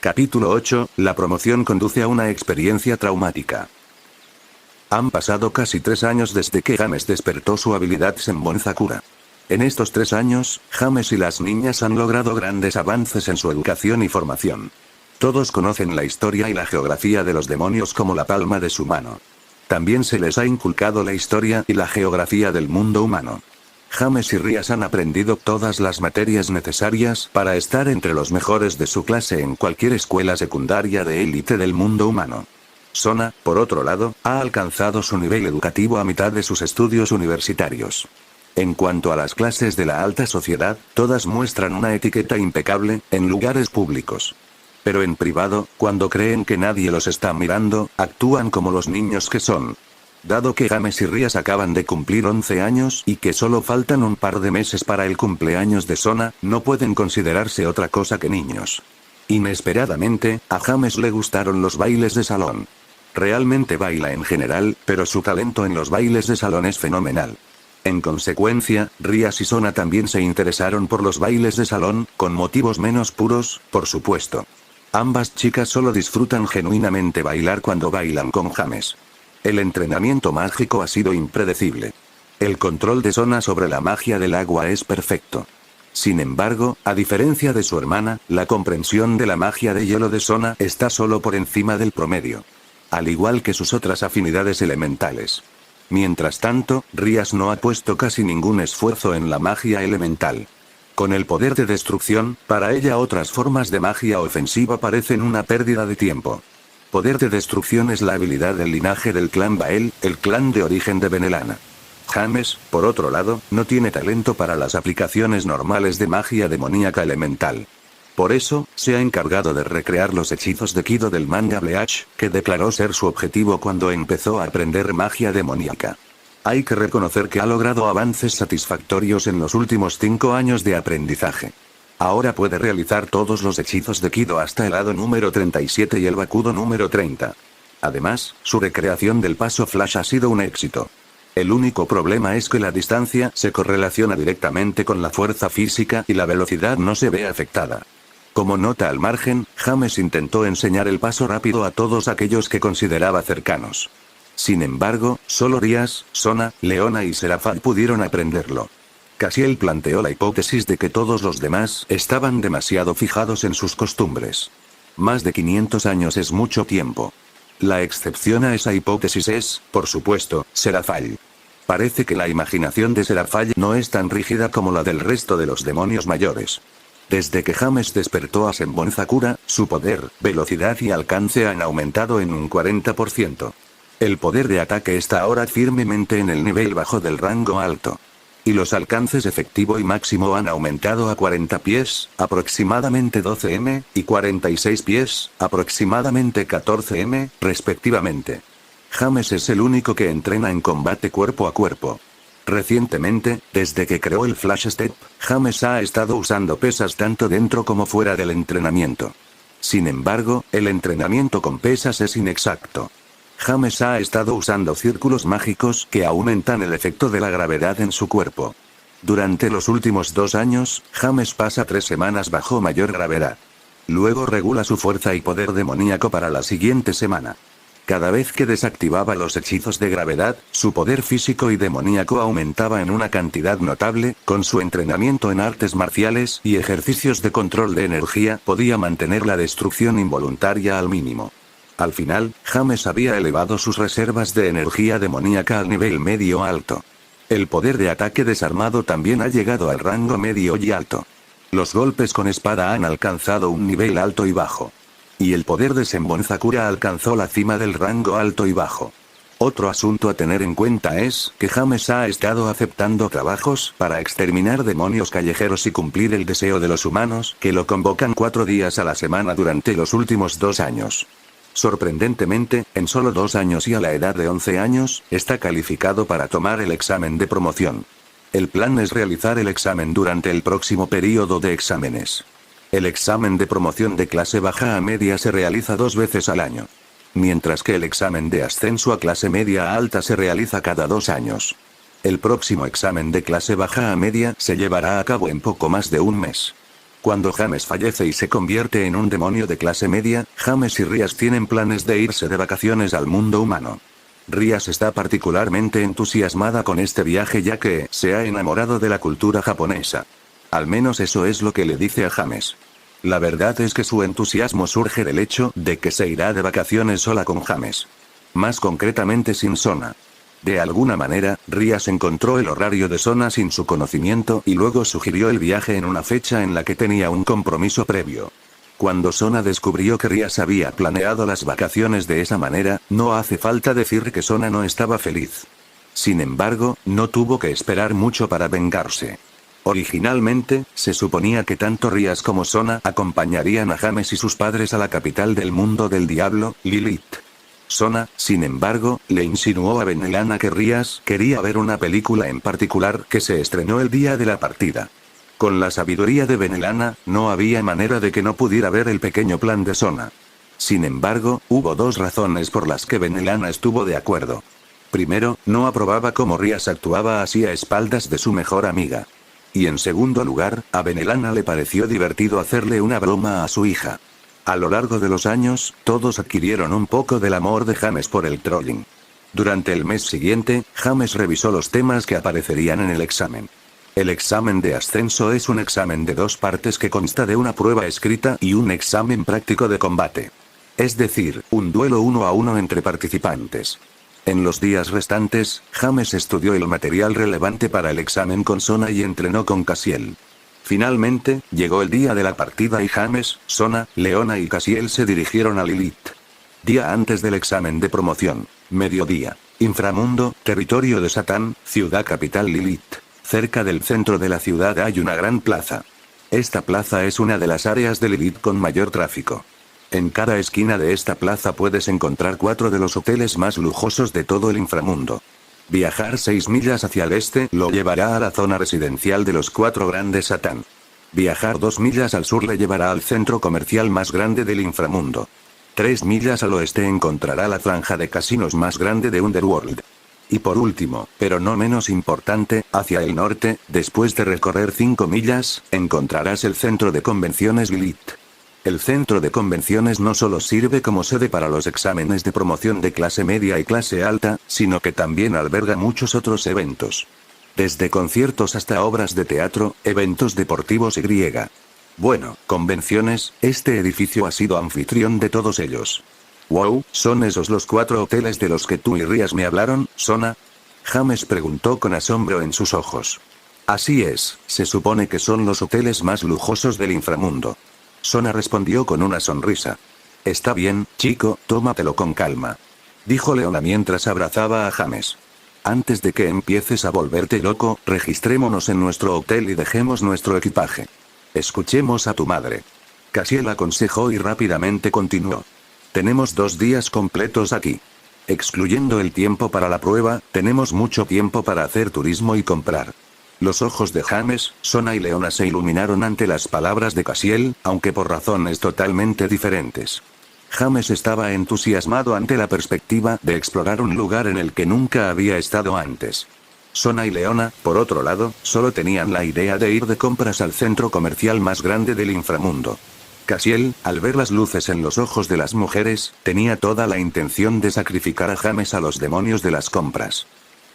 Capítulo 8, la promoción conduce a una experiencia traumática. Han pasado casi 3 años desde que James despertó su habilidad Senbon Sakura. En estos 3 años, James y las niñas han logrado grandes avances en su educación y formación. Todos conocen la historia y la geografía de los demonios como la palma de su mano. También se les ha inculcado la historia y la geografía del mundo humano. James y Rias han aprendido todas las materias necesarias para estar entre los mejores de su clase en cualquier escuela secundaria de élite del mundo humano. Sona, por otro lado, ha alcanzado su nivel educativo a mitad de sus estudios universitarios. En cuanto a las clases de la alta sociedad, todas muestran una etiqueta impecable, en lugares públicos. Pero en privado, cuando creen que nadie los está mirando, actúan como los niños que son. Dado que James y Rias acaban de cumplir 11 años y que solo faltan un par de meses para el cumpleaños de Sona, no pueden considerarse otra cosa que niños. Inesperadamente, a James le gustaron los bailes de salón. Realmente baila en general, pero su talento en los bailes de salón es fenomenal. En consecuencia, Rias y Sona también se interesaron por los bailes de salón, con motivos menos puros, por supuesto. Ambas chicas solo disfrutan genuinamente bailar cuando bailan con James. El entrenamiento mágico ha sido impredecible. El control de Sona sobre la magia del agua es perfecto. Sin embargo, a diferencia de su hermana, la comprensión de la magia de hielo de Sona está solo por encima del promedio. Al igual que sus otras afinidades elementales. Mientras tanto, Rias no ha puesto casi ningún esfuerzo en la magia elemental. Con el poder de destrucción, para ella otras formas de magia ofensiva parecen una pérdida de tiempo. Poder de destrucción es la habilidad del linaje del clan Bael, el clan de origen de Benelana. James, por otro lado, no tiene talento para las aplicaciones normales de magia demoníaca elemental. Por eso, se ha encargado de recrear los hechizos de Kido del manga Bleach, que declaró ser su objetivo cuando empezó a aprender magia demoníaca. Hay que reconocer que ha logrado avances satisfactorios en los últimos 5 años de aprendizaje. Ahora puede realizar todos los hechizos de Kido hasta el hado número 37 y el Bakudo número 30. Además, su recreación del paso Flash ha sido un éxito. El único problema es que la distancia se correlaciona directamente con la fuerza física y la velocidad no se ve afectada. Como nota al margen, James intentó enseñar el paso rápido a todos aquellos que consideraba cercanos. Sin embargo, solo Rias, Sona, Leona y Serafall pudieron aprenderlo. Cassiel planteó la hipótesis de que todos los demás estaban demasiado fijados en sus costumbres. Más de 500 años es mucho tiempo. La excepción a esa hipótesis es, por supuesto, Serafall. Parece que la imaginación de Serafall no es tan rígida como la del resto de los demonios mayores. Desde que James despertó a Senbon Sakura, su poder, velocidad y alcance han aumentado en un 40%. El poder de ataque está ahora firmemente en el nivel bajo del rango alto. Y los alcances efectivo y máximo han aumentado a 40 pies, aproximadamente 12 m, y 46 pies, aproximadamente 14 m, respectivamente. James es el único que entrena en combate cuerpo a cuerpo. Recientemente, desde que creó el Flash Step, James ha estado usando pesas tanto dentro como fuera del entrenamiento. Sin embargo, el entrenamiento con pesas es inexacto. James ha estado usando círculos mágicos que aumentan el efecto de la gravedad en su cuerpo. Durante los últimos 2 años, James pasa 3 semanas bajo mayor gravedad. Luego regula su fuerza y poder demoníaco para la siguiente semana. Cada vez que desactivaba los hechizos de gravedad, su poder físico y demoníaco aumentaba en una cantidad notable. Con su entrenamiento en artes marciales y ejercicios de control de energía, podía mantener la destrucción involuntaria al mínimo. Al final, James había elevado sus reservas de energía demoníaca al nivel medio alto. El poder de ataque desarmado también ha llegado al rango medio y alto. Los golpes con espada han alcanzado un nivel alto y bajo. Y el poder de Senbonzakura alcanzó la cima del rango alto y bajo. Otro asunto a tener en cuenta es que James ha estado aceptando trabajos para exterminar demonios callejeros y cumplir el deseo de los humanos, que lo convocan 4 días a la semana durante los últimos 2 años. Sorprendentemente, en solo 2 años y a la edad de 11 años, está calificado para tomar el examen de promoción. El plan es realizar el examen durante el próximo período de exámenes. El examen de promoción de clase baja a media se realiza 2 veces al año. Mientras que el examen de ascenso a clase media a alta se realiza cada 2 años. El próximo examen de clase baja a media se llevará a cabo en poco más de un mes. Cuando James fallece y se convierte en un demonio de clase media, James y Rias tienen planes de irse de vacaciones al mundo humano. Rias está particularmente entusiasmada con este viaje ya que se ha enamorado de la cultura japonesa. Al menos eso es lo que le dice a James. La verdad es que su entusiasmo surge del hecho de que se irá de vacaciones sola con James. Más concretamente sin Sona. De alguna manera, Rias encontró el horario de Sona sin su conocimiento y luego sugirió el viaje en una fecha en la que tenía un compromiso previo. Cuando Sona descubrió que Rias había planeado las vacaciones de esa manera, no hace falta decir que Sona no estaba feliz. Sin embargo, no tuvo que esperar mucho para vengarse. Originalmente, se suponía que tanto Rias como Sona acompañarían a James y sus padres a la capital del mundo del diablo, Lilith. Sona, sin embargo, le insinuó a Benelana que Rias quería ver una película en particular que se estrenó el día de la partida. Con la sabiduría de Benelana, no había manera de que no pudiera ver el pequeño plan de Sona. Sin embargo, hubo 2 razones por las que Benelana estuvo de acuerdo. Primero, no aprobaba cómo Rias actuaba así a espaldas de su mejor amiga. Y en segundo lugar, a Benelana le pareció divertido hacerle una broma a su hija. A lo largo de los años, todos adquirieron un poco del amor de James por el trolling. Durante el mes siguiente, James revisó los temas que aparecerían en el examen. El examen de ascenso es un examen de 2 partes que consta de una prueba escrita y un examen práctico de combate. Es decir, un duelo 1 a 1 entre participantes. En los días restantes, James estudió el material relevante para el examen con Sona y entrenó con Cassiel. Finalmente, llegó el día de la partida y James, Sona, Leona y Cassiel se dirigieron a Lilith. Día antes del examen de promoción. Mediodía. Inframundo, territorio de Satán, ciudad capital Lilith. Cerca del centro de la ciudad hay una gran plaza. Esta plaza es una de las áreas de Lilith con mayor tráfico. En cada esquina de esta plaza puedes encontrar 4 de los hoteles más lujosos de todo el inframundo. Viajar 6 millas hacia el este lo llevará a la zona residencial de los 4 grandes Satán. Viajar 2 millas al sur le llevará al centro comercial más grande del inframundo. 3 millas al oeste encontrará la franja de casinos más grande de Underworld. Y por último, pero no menos importante, hacia el norte, después de recorrer 5 millas, encontrarás el centro de convenciones Lilith. El centro de convenciones no solo sirve como sede para los exámenes de promoción de clase media y clase alta, sino que también alberga muchos otros eventos. Desde conciertos hasta obras de teatro, eventos deportivos y bueno, convenciones, este edificio ha sido anfitrión de todos ellos. Wow, ¿son esos los 4 hoteles de los que tú y Rias me hablaron, Sona? James preguntó con asombro en sus ojos. Así es, se supone que son los hoteles más lujosos del inframundo. Sona respondió con una sonrisa. Está bien, chico, tómatelo con calma. Dijo Leona mientras abrazaba a James. Antes de que empieces a volverte loco, registrémonos en nuestro hotel y dejemos nuestro equipaje. Escuchemos a tu madre. Cassiel aconsejó y rápidamente continuó. Tenemos 2 días completos aquí. Excluyendo el tiempo para la prueba, tenemos mucho tiempo para hacer turismo y comprar. Los ojos de James, Sona y Leona se iluminaron ante las palabras de Cassiel, aunque por razones totalmente diferentes. James estaba entusiasmado ante la perspectiva de explorar un lugar en el que nunca había estado antes. Sona y Leona, por otro lado, solo tenían la idea de ir de compras al centro comercial más grande del inframundo. Cassiel, al ver las luces en los ojos de las mujeres, tenía toda la intención de sacrificar a James a los demonios de las compras.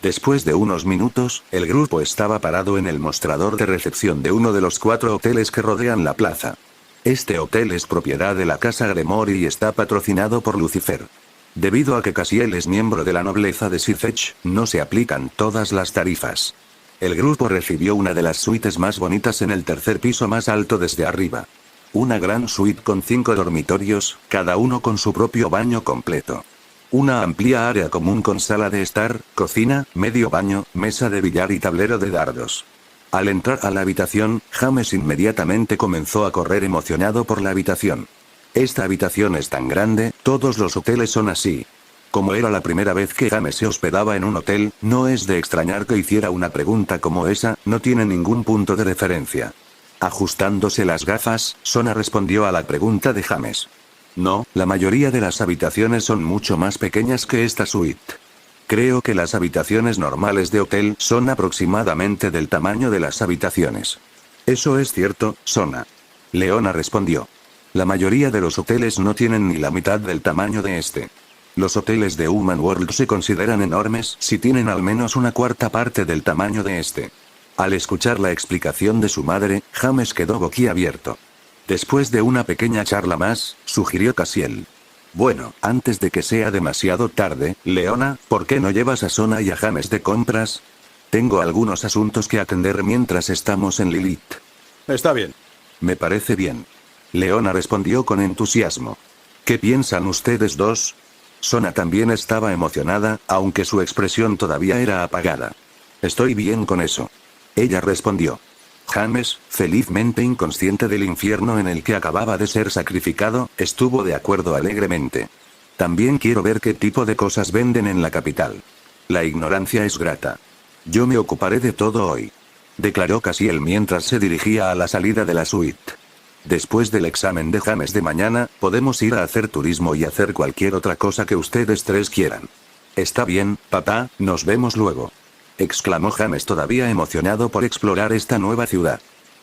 Después de unos minutos, el grupo estaba parado en el mostrador de recepción de uno de los 4 hoteles que rodean la plaza. Este hotel es propiedad de la casa Gremori y está patrocinado por Lucifer. Debido a que Cassiel es miembro de la nobleza de Sithech, no se aplican todas las tarifas. El grupo recibió una de las suites más bonitas en el tercer piso más alto desde arriba. Una gran suite con 5 dormitorios, cada uno con su propio baño completo. Una amplia área común con sala de estar, cocina, medio baño, mesa de billar y tablero de dardos. Al entrar a la habitación, James inmediatamente comenzó a correr emocionado por la habitación. Esta habitación es tan grande, todos los hoteles son así. Como era la primera vez que James se hospedaba en un hotel, no es de extrañar que hiciera una pregunta como esa, no tiene ningún punto de referencia. Ajustándose las gafas, Sona respondió a la pregunta de James. No, la mayoría de las habitaciones son mucho más pequeñas que esta suite. Creo que las habitaciones normales de hotel son aproximadamente del tamaño de las habitaciones. Eso es cierto, Sona. Leona respondió. La mayoría de los hoteles no tienen ni la mitad del tamaño de este. Los hoteles de Human World se consideran enormes si tienen al menos una cuarta parte del tamaño de este. Al escuchar la explicación de su madre, James quedó boquiabierto. Después de una pequeña charla más, sugirió Cassiel. Bueno, antes de que sea demasiado tarde, Leona, ¿por qué no llevas a Sona y a James de compras? Tengo algunos asuntos que atender mientras estamos en Lilith. Está bien. Me parece bien. Leona respondió con entusiasmo. ¿Qué piensan ustedes dos? Sona también estaba emocionada, aunque su expresión todavía era apagada. Estoy bien con eso. Ella respondió. James, felizmente inconsciente del infierno en el que acababa de ser sacrificado, estuvo de acuerdo alegremente. También quiero ver qué tipo de cosas venden en la capital. La ignorancia es grata. Yo me ocuparé de todo hoy. Declaró Cassiel mientras se dirigía a la salida de la suite. Después del examen de James de mañana, podemos ir a hacer turismo y hacer cualquier otra cosa que ustedes tres quieran. Está bien, papá, nos vemos luego. Exclamó James todavía emocionado por explorar esta nueva ciudad.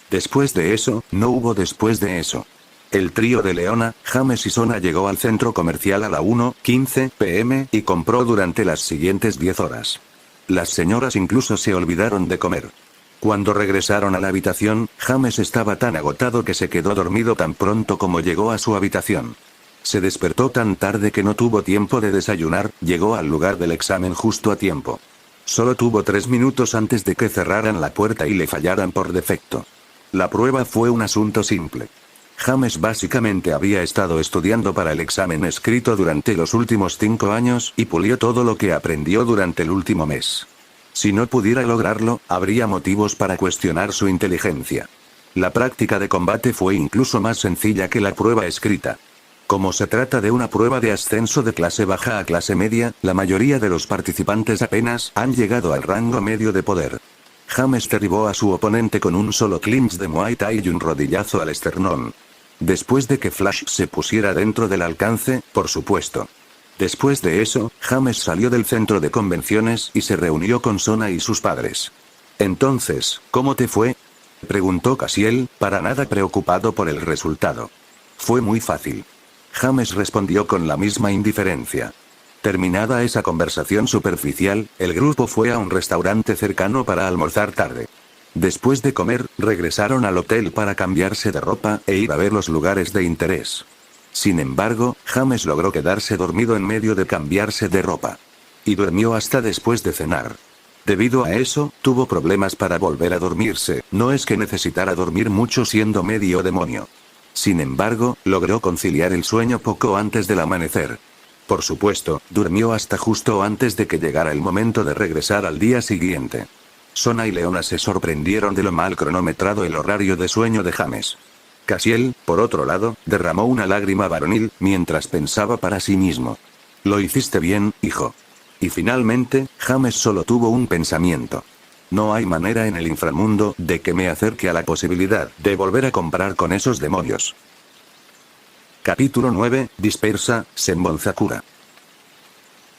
Después de eso, no hubo después de eso. El trío de Leona, James y Sona llegó al centro comercial a la 1:15 p.m. y compró durante las siguientes 10 horas. Las señoras incluso se olvidaron de comer. Cuando regresaron a la habitación, James estaba tan agotado que se quedó dormido tan pronto como llegó a su habitación. Se despertó tan tarde que no tuvo tiempo de desayunar, llegó al lugar del examen justo a tiempo. Solo tuvo 3 minutos antes de que cerraran la puerta y le fallaran por defecto. La prueba fue un asunto simple. James básicamente había estado estudiando para el examen escrito durante los últimos 5 años y pulió todo lo que aprendió durante el último mes. Si no pudiera lograrlo, habría motivos para cuestionar su inteligencia. La práctica de combate fue incluso más sencilla que la prueba escrita. Como se trata de una prueba de ascenso de clase baja a clase media, la mayoría de los participantes apenas han llegado al rango medio de poder. James derribó a su oponente con un solo clinch de Muay Thai y un rodillazo al esternón. Después de que Flash se pusiera dentro del alcance, por supuesto. Después de eso, James salió del centro de convenciones y se reunió con Sona y sus padres. Entonces, ¿cómo te fue? Preguntó Cassiel, para nada preocupado por el resultado. Fue muy fácil. James respondió con la misma indiferencia. Terminada esa conversación superficial, el grupo fue a un restaurante cercano para almorzar tarde. Después de comer, regresaron al hotel para cambiarse de ropa e ir a ver los lugares de interés. Sin embargo, James logró quedarse dormido en medio de cambiarse de ropa. Y durmió hasta después de cenar. Debido a eso, tuvo problemas para volver a dormirse, no es que necesitara dormir mucho siendo medio demonio. Sin embargo, logró conciliar el sueño poco antes del amanecer. Por supuesto, durmió hasta justo antes de que llegara el momento de regresar al día siguiente. Sona y Leona se sorprendieron de lo mal cronometrado el horario de sueño de James. Cassiel, por otro lado, derramó una lágrima varonil, mientras pensaba para sí mismo. Lo hiciste bien, hijo. Y finalmente, James solo tuvo un pensamiento. No hay manera en el inframundo de que me acerque a la posibilidad de volver a comprar con esos demonios. Capítulo 9, Dispersa, Senbonzakura.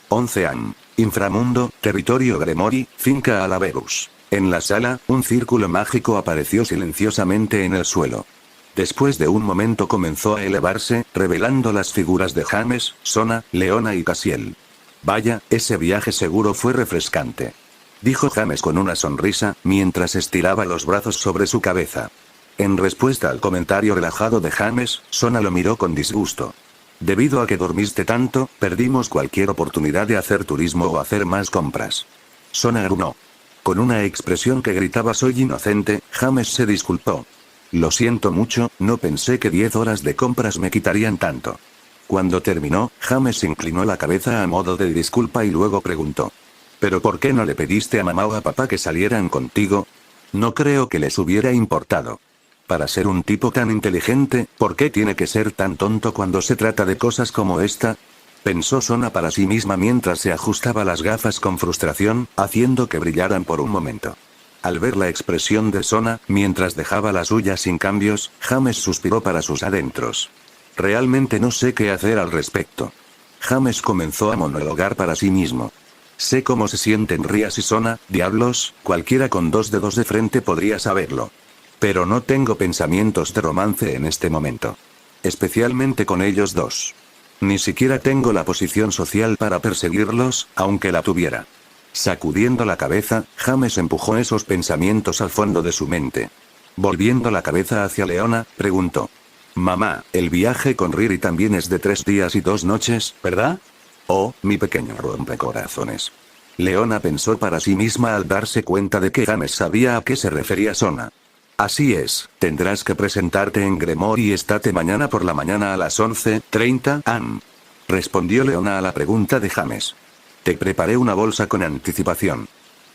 11 AM. Inframundo, territorio Gremory, finca Alaverus. En la sala, un círculo mágico apareció silenciosamente en el suelo. Después de un momento comenzó a elevarse, revelando las figuras de James, Sona, Leona y Cassiel. Vaya, ese viaje seguro fue refrescante. Dijo James con una sonrisa, mientras estiraba los brazos sobre su cabeza. En respuesta al comentario relajado de James, Sona lo miró con disgusto. Debido a que dormiste tanto, perdimos cualquier oportunidad de hacer turismo o hacer más compras. Sona gruñó. Con una expresión que gritaba soy inocente, James se disculpó. Lo siento mucho, no pensé que 10 horas de compras me quitarían tanto. Cuando terminó, James inclinó la cabeza a modo de disculpa y luego preguntó. ¿Pero por qué no le pediste a mamá o a papá que salieran contigo? No creo que les hubiera importado. Para ser un tipo tan inteligente, ¿por qué tiene que ser tan tonto cuando se trata de cosas como esta? Pensó Sona para sí misma mientras se ajustaba las gafas con frustración, haciendo que brillaran por un momento. Al ver la expresión de Sona, mientras dejaba la suya sin cambios, James suspiró para sus adentros. Realmente no sé qué hacer al respecto. James comenzó a monologar para sí mismo. Sé cómo se sienten Rías y Sona, diablos, cualquiera con 2 dedos de frente podría saberlo. Pero no tengo pensamientos de romance en este momento. Especialmente con ellos dos. Ni siquiera tengo la posición social para perseguirlos, aunque la tuviera. Sacudiendo la cabeza, James empujó esos pensamientos al fondo de su mente. Volviendo la cabeza hacia Leona, preguntó. Mamá, el viaje con Riri también es de 3 días y 2 noches, ¿verdad? Oh, mi pequeño rompecorazones. Leona pensó para sí misma al darse cuenta de que James sabía a qué se refería Sona. Así es, tendrás que presentarte en Gremory y estate mañana por la mañana a las 11:30 am. Respondió Leona a la pregunta de James. Te preparé una bolsa con anticipación.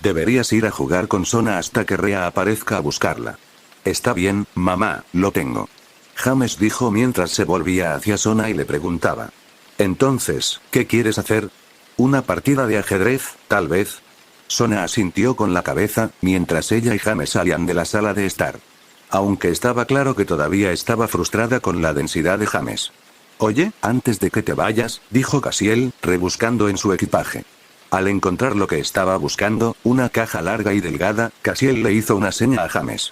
Deberías ir a jugar con Sona hasta que Rhea aparezca a buscarla. Está bien, mamá, lo tengo. James dijo mientras se volvía hacia Sona y le preguntaba. Entonces, ¿qué quieres hacer? ¿Una partida de ajedrez, tal vez? Sona asintió con la cabeza, mientras ella y James salían de la sala de estar. Aunque estaba claro que todavía estaba frustrada con la densidad de James. Oye, antes de que te vayas, dijo Cassiel, rebuscando en su equipaje. Al encontrar lo que estaba buscando, una caja larga y delgada, Cassiel le hizo una seña a James.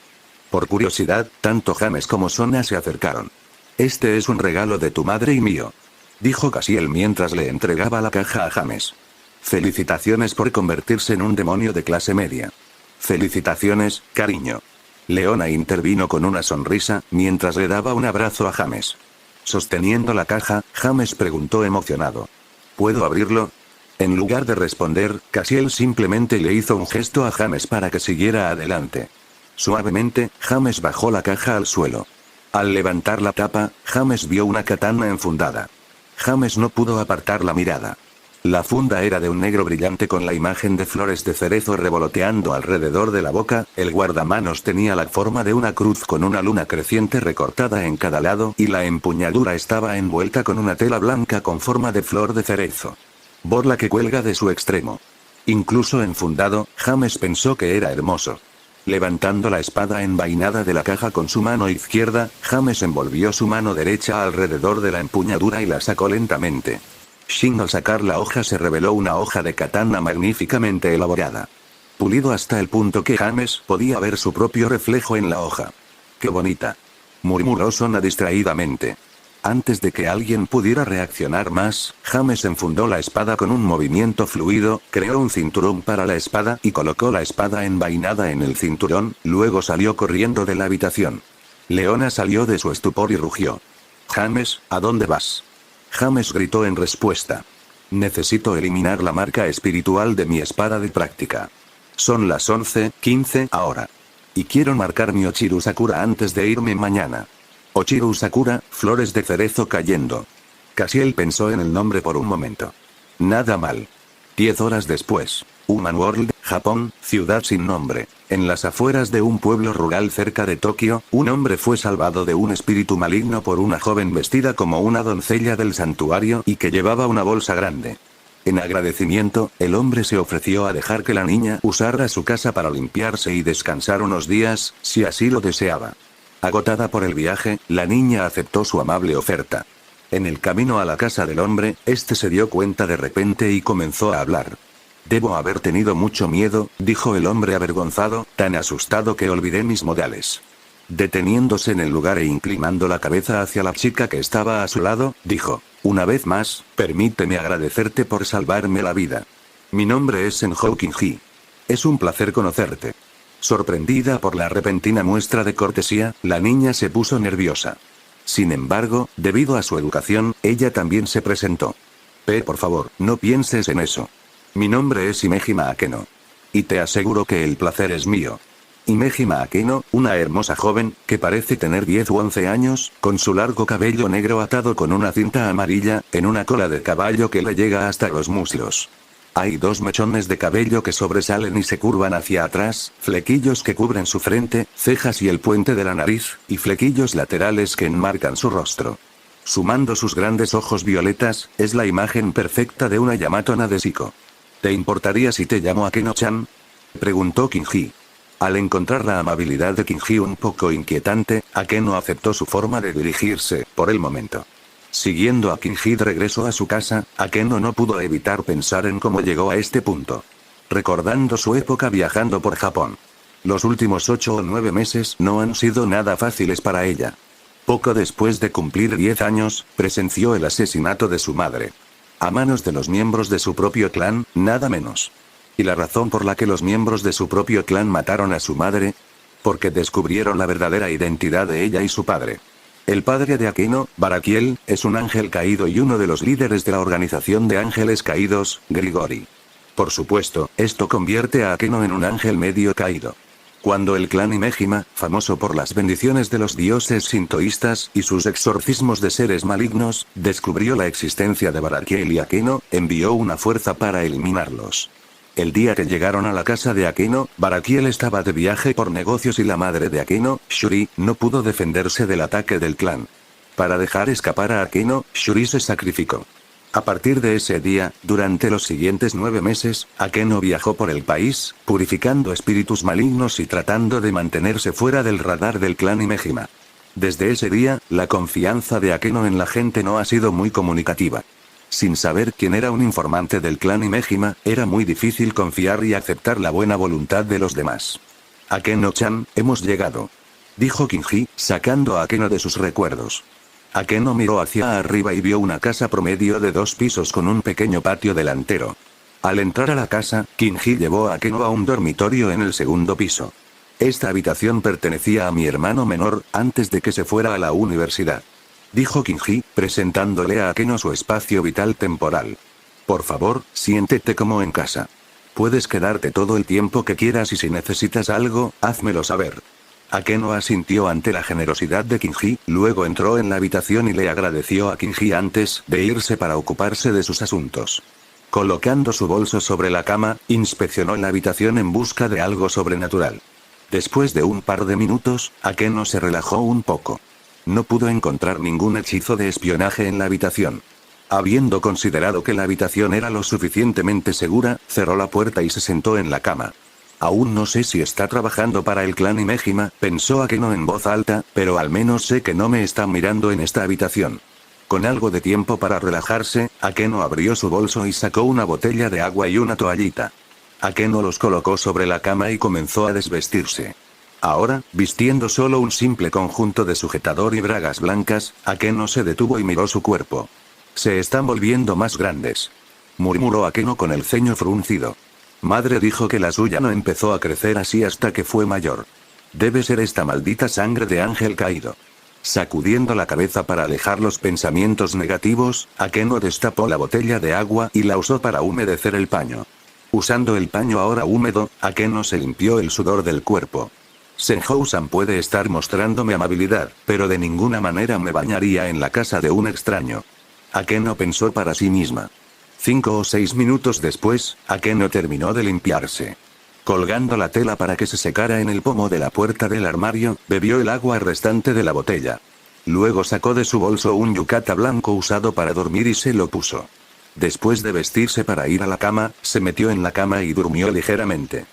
Por curiosidad, tanto James como Sona se acercaron. Este es un regalo de tu madre y mío. Dijo Cassiel mientras le entregaba la caja a James. Felicitaciones por convertirse en un demonio de clase media. Felicitaciones, cariño. Leona intervino con una sonrisa, mientras le daba un abrazo a James. Sosteniendo la caja, James preguntó emocionado. ¿Puedo abrirlo? En lugar de responder, Cassiel simplemente le hizo un gesto a James para que siguiera adelante. Suavemente, James bajó la caja al suelo. Al levantar la tapa, James vio una katana enfundada. James no pudo apartar la mirada. La funda era de un negro brillante con la imagen de flores de cerezo revoloteando alrededor de la boca, el guardamanos tenía la forma de una cruz con una luna creciente recortada en cada lado y la empuñadura estaba envuelta con una tela blanca con forma de flor de cerezo. Borla que cuelga de su extremo. Incluso enfundado, James pensó que era hermoso. Levantando la espada envainada de la caja con su mano izquierda, James envolvió su mano derecha alrededor de la empuñadura y la sacó lentamente. Shin al sacar la hoja se reveló una hoja de katana magníficamente elaborada. Pulido hasta el punto que James podía ver su propio reflejo en la hoja. ¡Qué bonita!, murmuró Sona distraídamente. Antes de que alguien pudiera reaccionar más, James enfundó la espada con un movimiento fluido, creó un cinturón para la espada y colocó la espada envainada en el cinturón, luego salió corriendo de la habitación. Leona salió de su estupor y rugió. James, ¿a dónde vas? James gritó en respuesta. Necesito eliminar la marca espiritual de mi espada de práctica. Son las 11:15 ahora. Y quiero marcar mi Ochiru Sakura antes de irme mañana. Ochiru Sakura, flores de cerezo cayendo. Cassiel pensó en el nombre por un momento. Nada mal. 10 horas después. Human World, Japón, ciudad sin nombre. En las afueras de un pueblo rural cerca de Tokio, un hombre fue salvado de un espíritu maligno por una joven vestida como una doncella del santuario y que llevaba una bolsa grande. En agradecimiento, el hombre se ofreció a dejar que la niña usara su casa para limpiarse y descansar unos días, si así lo deseaba. Agotada por el viaje, la niña aceptó su amable oferta. En el camino a la casa del hombre, este se dio cuenta de repente y comenzó a hablar. Debo haber tenido mucho miedo, dijo el hombre avergonzado, tan asustado que olvidé mis modales. Deteniéndose en el lugar e inclinando la cabeza hacia la chica que estaba a su lado, dijo: una vez más, permíteme agradecerte por salvarme la vida. Mi nombre es Senhou Kinji. Es un placer conocerte. Sorprendida por la repentina muestra de cortesía, la niña se puso nerviosa. Sin embargo, debido a su educación, ella también se presentó. Por favor, no pienses en eso. Mi nombre es Himejima Akeno. Y te aseguro que el placer es mío. Himejima Akeno, una hermosa joven, que parece tener 10 u 11 años, con su largo cabello negro atado con una cinta amarilla, en una cola de caballo que le llega hasta los muslos. Hay 2 mechones de cabello que sobresalen y se curvan hacia atrás, flequillos que cubren su frente, cejas y el puente de la nariz, y flequillos laterales que enmarcan su rostro. Sumando sus grandes ojos violetas, es la imagen perfecta de una Yamato Nadeshiko. ¿Te importaría si te llamo Akeno-chan?, preguntó Kinji. Al encontrar la amabilidad de Kinji un poco inquietante, Akeno aceptó su forma de dirigirse, por el momento. Siguiendo a Kinji de regreso a su casa, Akeno no pudo evitar pensar en cómo llegó a este punto. Recordando su época viajando por Japón. Los últimos 8 o 9 meses no han sido nada fáciles para ella. Poco después de cumplir 10 años, presenció el asesinato de su madre. A manos de los miembros de su propio clan, nada menos. ¿Y la razón por la que los miembros de su propio clan mataron a su madre? Porque descubrieron la verdadera identidad de ella y su padre. El padre de Akeno, Barakiel, es un ángel caído y uno de los líderes de la organización de ángeles caídos, Grigori. Por supuesto, esto convierte a Akeno en un ángel medio caído. Cuando el clan Himejima, famoso por las bendiciones de los dioses sintoístas y sus exorcismos de seres malignos, descubrió la existencia de Barakiel y Akeno, envió una fuerza para eliminarlos. El día que llegaron a la casa de Akeno, Barakiel estaba de viaje por negocios y la madre de Akeno, Shuri, no pudo defenderse del ataque del clan. Para dejar escapar a Akeno, Shuri se sacrificó. A partir de ese día, durante los siguientes 9 meses, Akeno viajó por el país, purificando espíritus malignos y tratando de mantenerse fuera del radar del clan Himejima. Desde ese día, la confianza de Akeno en la gente no ha sido muy comunicativa. Sin saber quién era un informante del clan Himejima, era muy difícil confiar y aceptar la buena voluntad de los demás. Akeno-chan, hemos llegado, dijo Kinji, sacando a Akeno de sus recuerdos. Akeno miró hacia arriba y vio una casa promedio de 2 pisos con un pequeño patio delantero. Al entrar a la casa, Kinji llevó a Akeno a un dormitorio en el 2º piso. Esta habitación pertenecía a mi hermano menor, antes de que se fuera a la universidad, dijo Kinji, presentándole a Akeno su espacio vital temporal. Por favor, siéntete como en casa. Puedes quedarte todo el tiempo que quieras y si necesitas algo, házmelo saber. Akeno asintió ante la generosidad de Kinji, luego entró en la habitación y le agradeció a Kinji antes de irse para ocuparse de sus asuntos. Colocando su bolso sobre la cama, inspeccionó la habitación en busca de algo sobrenatural. Después de un par de minutos, Akeno se relajó un poco. No pudo encontrar ningún hechizo de espionaje en la habitación. Habiendo considerado que la habitación era lo suficientemente segura, cerró la puerta y se sentó en la cama. Aún no sé si está trabajando para el clan Himejima, pensó Akeno en voz alta, pero al menos sé que no me está mirando en esta habitación. Con algo de tiempo para relajarse, Akeno abrió su bolso y sacó una botella de agua y una toallita. Akeno los colocó sobre la cama y comenzó a desvestirse. Ahora, vistiendo solo un simple conjunto de sujetador y bragas blancas, Akeno se detuvo y miró su cuerpo. Se están volviendo más grandes, murmuró Akeno con el ceño fruncido. Madre dijo que la suya no empezó a crecer así hasta que fue mayor. Debe ser esta maldita sangre de ángel caído. Sacudiendo la cabeza para alejar los pensamientos negativos, Akeno destapó la botella de agua y la usó para humedecer el paño. Usando el paño ahora húmedo, Akeno se limpió el sudor del cuerpo. Senhou-san puede estar mostrándome amabilidad, pero de ninguna manera me bañaría en la casa de un extraño. Akeno pensó para sí misma. 5 o 6 minutos después, Akeno terminó de limpiarse. Colgando la tela para que se secara en el pomo de la puerta del armario, bebió el agua restante de la botella. Luego sacó de su bolso un yukata blanco usado para dormir y se lo puso. Después de vestirse para ir a la cama, se metió en la cama y durmió ligeramente.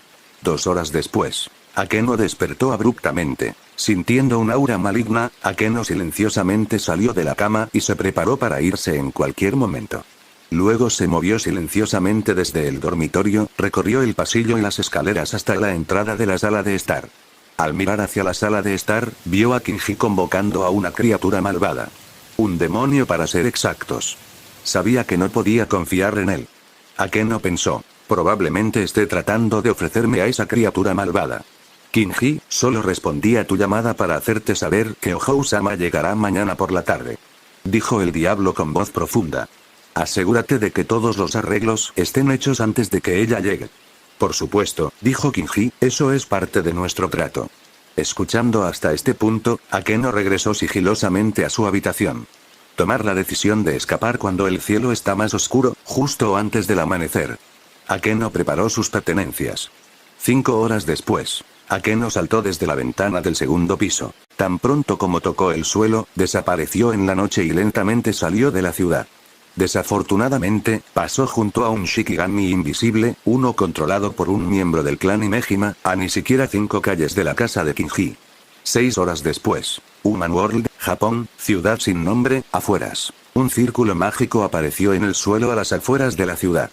2 horas después, Akeno despertó abruptamente. Sintiendo un aura maligna, Akeno silenciosamente salió de la cama y se preparó para irse en cualquier momento. Luego se movió silenciosamente desde el dormitorio, recorrió el pasillo y las escaleras hasta la entrada de la sala de estar. Al mirar hacia la sala de estar, vio a Kinji convocando a una criatura malvada. Un demonio para ser exactos. Sabía que no podía confiar en él. Akeno pensó, probablemente esté tratando de ofrecerme a esa criatura malvada. Kinji, solo respondí a tu llamada para hacerte saber que Ohou-sama llegará mañana por la tarde. Dijo el diablo con voz profunda. Asegúrate de que todos los arreglos estén hechos antes de que ella llegue. Por supuesto, dijo Kinji, eso es parte de nuestro trato. Escuchando hasta este punto, Akeno regresó sigilosamente a su habitación. Tomar la decisión de escapar cuando el cielo está más oscuro, justo antes del amanecer. Akeno preparó sus pertenencias. 5 horas después, Akeno saltó desde la ventana del segundo piso. Tan pronto como tocó el suelo, desapareció en la noche y lentamente salió de la ciudad. Desafortunadamente, pasó junto a un Shikigami invisible, uno controlado por un miembro del clan Imejima, a ni siquiera 5 calles de la casa de Kinji. 6 horas después, Human World, Japón, ciudad sin nombre, afueras. Un círculo mágico apareció en el suelo a las afueras de la ciudad.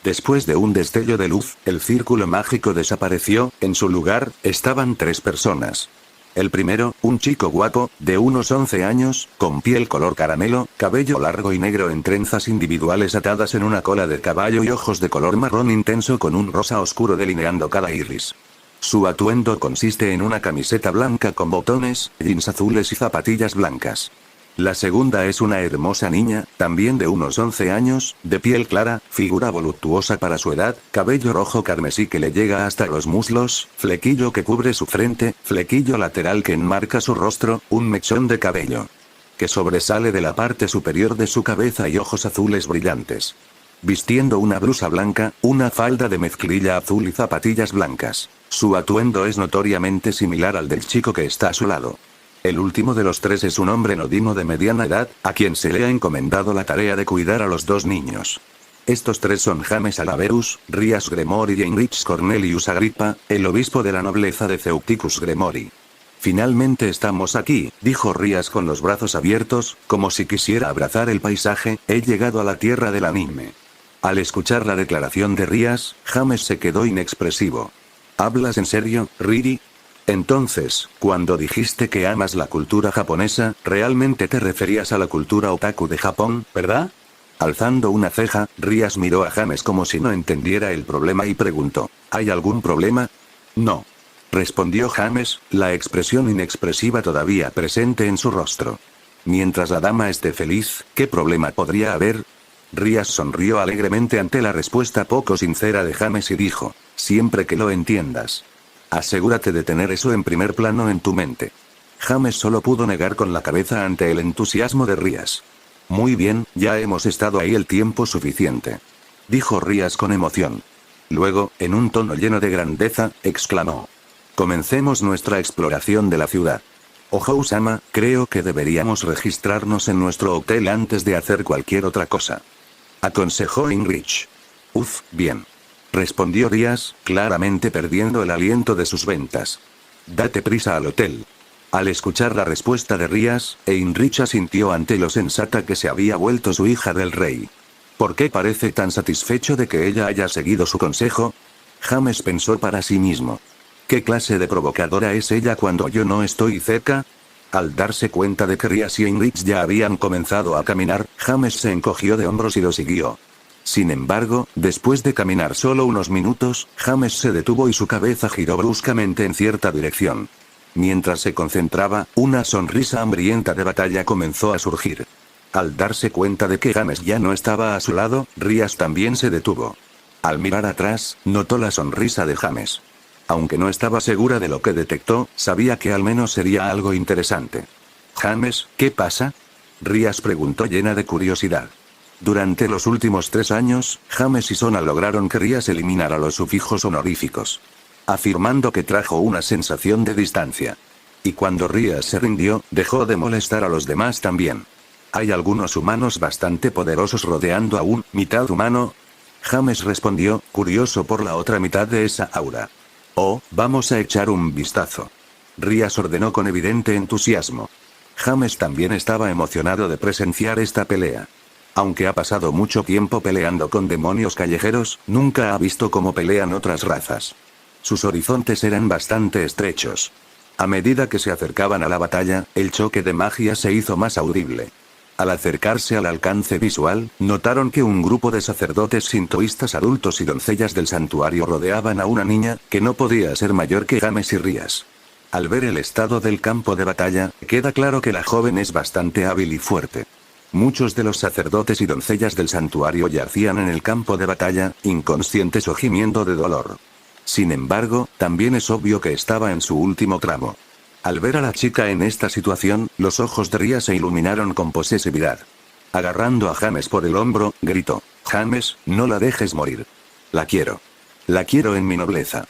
Después de un destello de luz, el círculo mágico desapareció, en su lugar, estaban 3 personas. El primero, un chico guapo, de unos 11 años, con piel color caramelo, cabello largo y negro en trenzas individuales atadas en una cola de caballo y ojos de color marrón intenso con un rosa oscuro delineando cada iris. Su atuendo consiste en una camiseta blanca con botones, jeans azules y zapatillas blancas. La segunda es una hermosa niña, también de unos 11 años, de piel clara, figura voluptuosa para su edad, cabello rojo carmesí que le llega hasta los muslos, flequillo que cubre su frente, flequillo lateral que enmarca su rostro, un mechón de cabello que sobresale de la parte superior de su cabeza y ojos azules brillantes. Vistiendo una blusa blanca, una falda de mezclilla azul y zapatillas blancas. Su atuendo es notoriamente similar al del chico que está a su lado. El último de los 3 es un hombre nodino de mediana edad, a quien se le ha encomendado la tarea de cuidar a los 2 niños. Estos 3 son James Alaverus, Rias Gremori y Heinrich Cornelius Agrippa, el obispo de la nobleza de Ceuticus Gremori. Finalmente estamos aquí, dijo Rias con los brazos abiertos, como si quisiera abrazar el paisaje, he llegado a la tierra del anime. Al escuchar la declaración de Rias, James se quedó inexpresivo. ¿Hablas en serio, Riri? Entonces, cuando dijiste que amas la cultura japonesa, realmente te referías a la cultura otaku de Japón, ¿verdad? Alzando una ceja, Rias miró a James como si no entendiera el problema y preguntó, ¿hay algún problema? No. Respondió James, la expresión inexpresiva todavía presente en su rostro. Mientras la dama esté feliz, ¿qué problema podría haber? Rias sonrió alegremente ante la respuesta poco sincera de James y dijo, siempre que lo entiendas. Asegúrate de tener eso en primer plano en tu mente. James solo pudo negar con la cabeza ante el entusiasmo de Rias. Muy bien, ya hemos estado ahí el tiempo suficiente. Dijo Rias con emoción. Luego, en un tono lleno de grandeza, exclamó. Comencemos nuestra exploración de la ciudad. Ohou-sama, creo que deberíamos registrarnos en nuestro hotel antes de hacer cualquier otra cosa. Aconsejó Heinrich. Bien. Respondió Rias, claramente perdiendo el aliento de sus ventas. Date prisa al hotel. Al escuchar la respuesta de Rias, Heinrich asintió ante lo sensata que se había vuelto su hija del rey. ¿Por qué parece tan satisfecho de que ella haya seguido su consejo? James pensó para sí mismo. ¿Qué clase de provocadora es ella cuando yo no estoy cerca? Al darse cuenta de que Rias y Heinrich ya habían comenzado a caminar, James se encogió de hombros y lo siguió. Sin embargo, después de caminar solo unos minutos, James se detuvo y su cabeza giró bruscamente en cierta dirección. Mientras se concentraba, una sonrisa hambrienta de batalla comenzó a surgir. Al darse cuenta de que James ya no estaba a su lado, Rias también se detuvo. Al mirar atrás, notó la sonrisa de James. Aunque no estaba segura de lo que detectó, sabía que al menos sería algo interesante. James, ¿qué pasa? Rias preguntó llena de curiosidad. Durante los últimos 3 años, James y Sona lograron que Rias eliminara los sufijos honoríficos. afirmando que trajo una sensación de distancia. Y cuando Rías se rindió, dejó de molestar a los demás también. ¿Hay algunos humanos bastante poderosos rodeando a un mitad humano? James respondió, curioso por la otra mitad de esa aura. Oh, vamos a echar un vistazo. Rías ordenó con evidente entusiasmo. James también estaba emocionado de presenciar esta pelea. Aunque ha pasado mucho tiempo peleando con demonios callejeros, nunca ha visto cómo pelean otras razas. Sus horizontes eran bastante estrechos. A medida que se acercaban a la batalla, el choque de magia se hizo más audible. Al acercarse al alcance visual, notaron que un grupo de sacerdotes sintoístas adultos y doncellas del santuario rodeaban a una niña, que no podía ser mayor que James y Rías. Al ver el estado del campo de batalla, queda claro que la joven es bastante hábil y fuerte. Muchos de los sacerdotes y doncellas del santuario yacían en el campo de batalla, inconscientes o gimiendo de dolor. Sin embargo, también es obvio que estaba en su último tramo. Al ver a la chica en esta situación, los ojos de Rías se iluminaron con posesividad. Agarrando a James por el hombro, gritó: James, no la dejes morir. La quiero. La quiero en mi nobleza.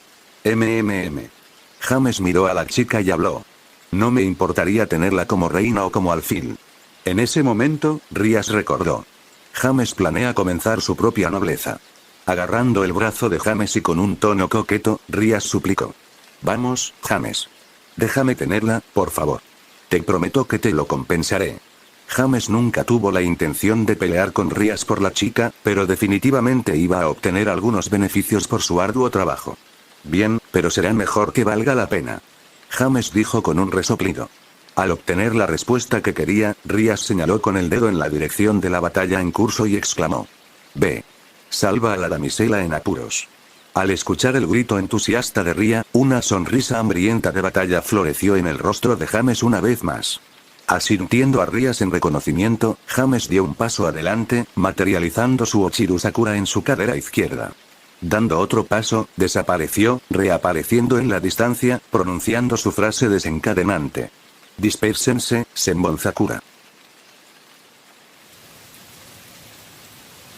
James miró a la chica y habló. No me importaría tenerla como reina o como alfil. En ese momento, Rías recordó. James planea comenzar su propia nobleza. Agarrando el brazo de James y con un tono coqueto, Rías suplicó. Vamos, James. Déjame tenerla, por favor. Te prometo que te lo compensaré. James nunca tuvo la intención de pelear con Rías por la chica, pero definitivamente iba a obtener algunos beneficios por su arduo trabajo. Bien, pero será mejor que valga la pena. James dijo con un resoplido. Al obtener la respuesta que quería, Rías señaló con el dedo en la dirección de la batalla en curso y exclamó. Ve. Salva a la damisela en apuros. Al escuchar el grito entusiasta de Ría, una sonrisa hambrienta de batalla floreció en el rostro de James una vez más. Asintiendo a Rías en reconocimiento, James dio un paso adelante, materializando su Ochiru Sakura en su cadera izquierda. Dando otro paso, desapareció, reapareciendo en la distancia, pronunciando su frase desencadenante. Dispérsense, Senbon Sakura.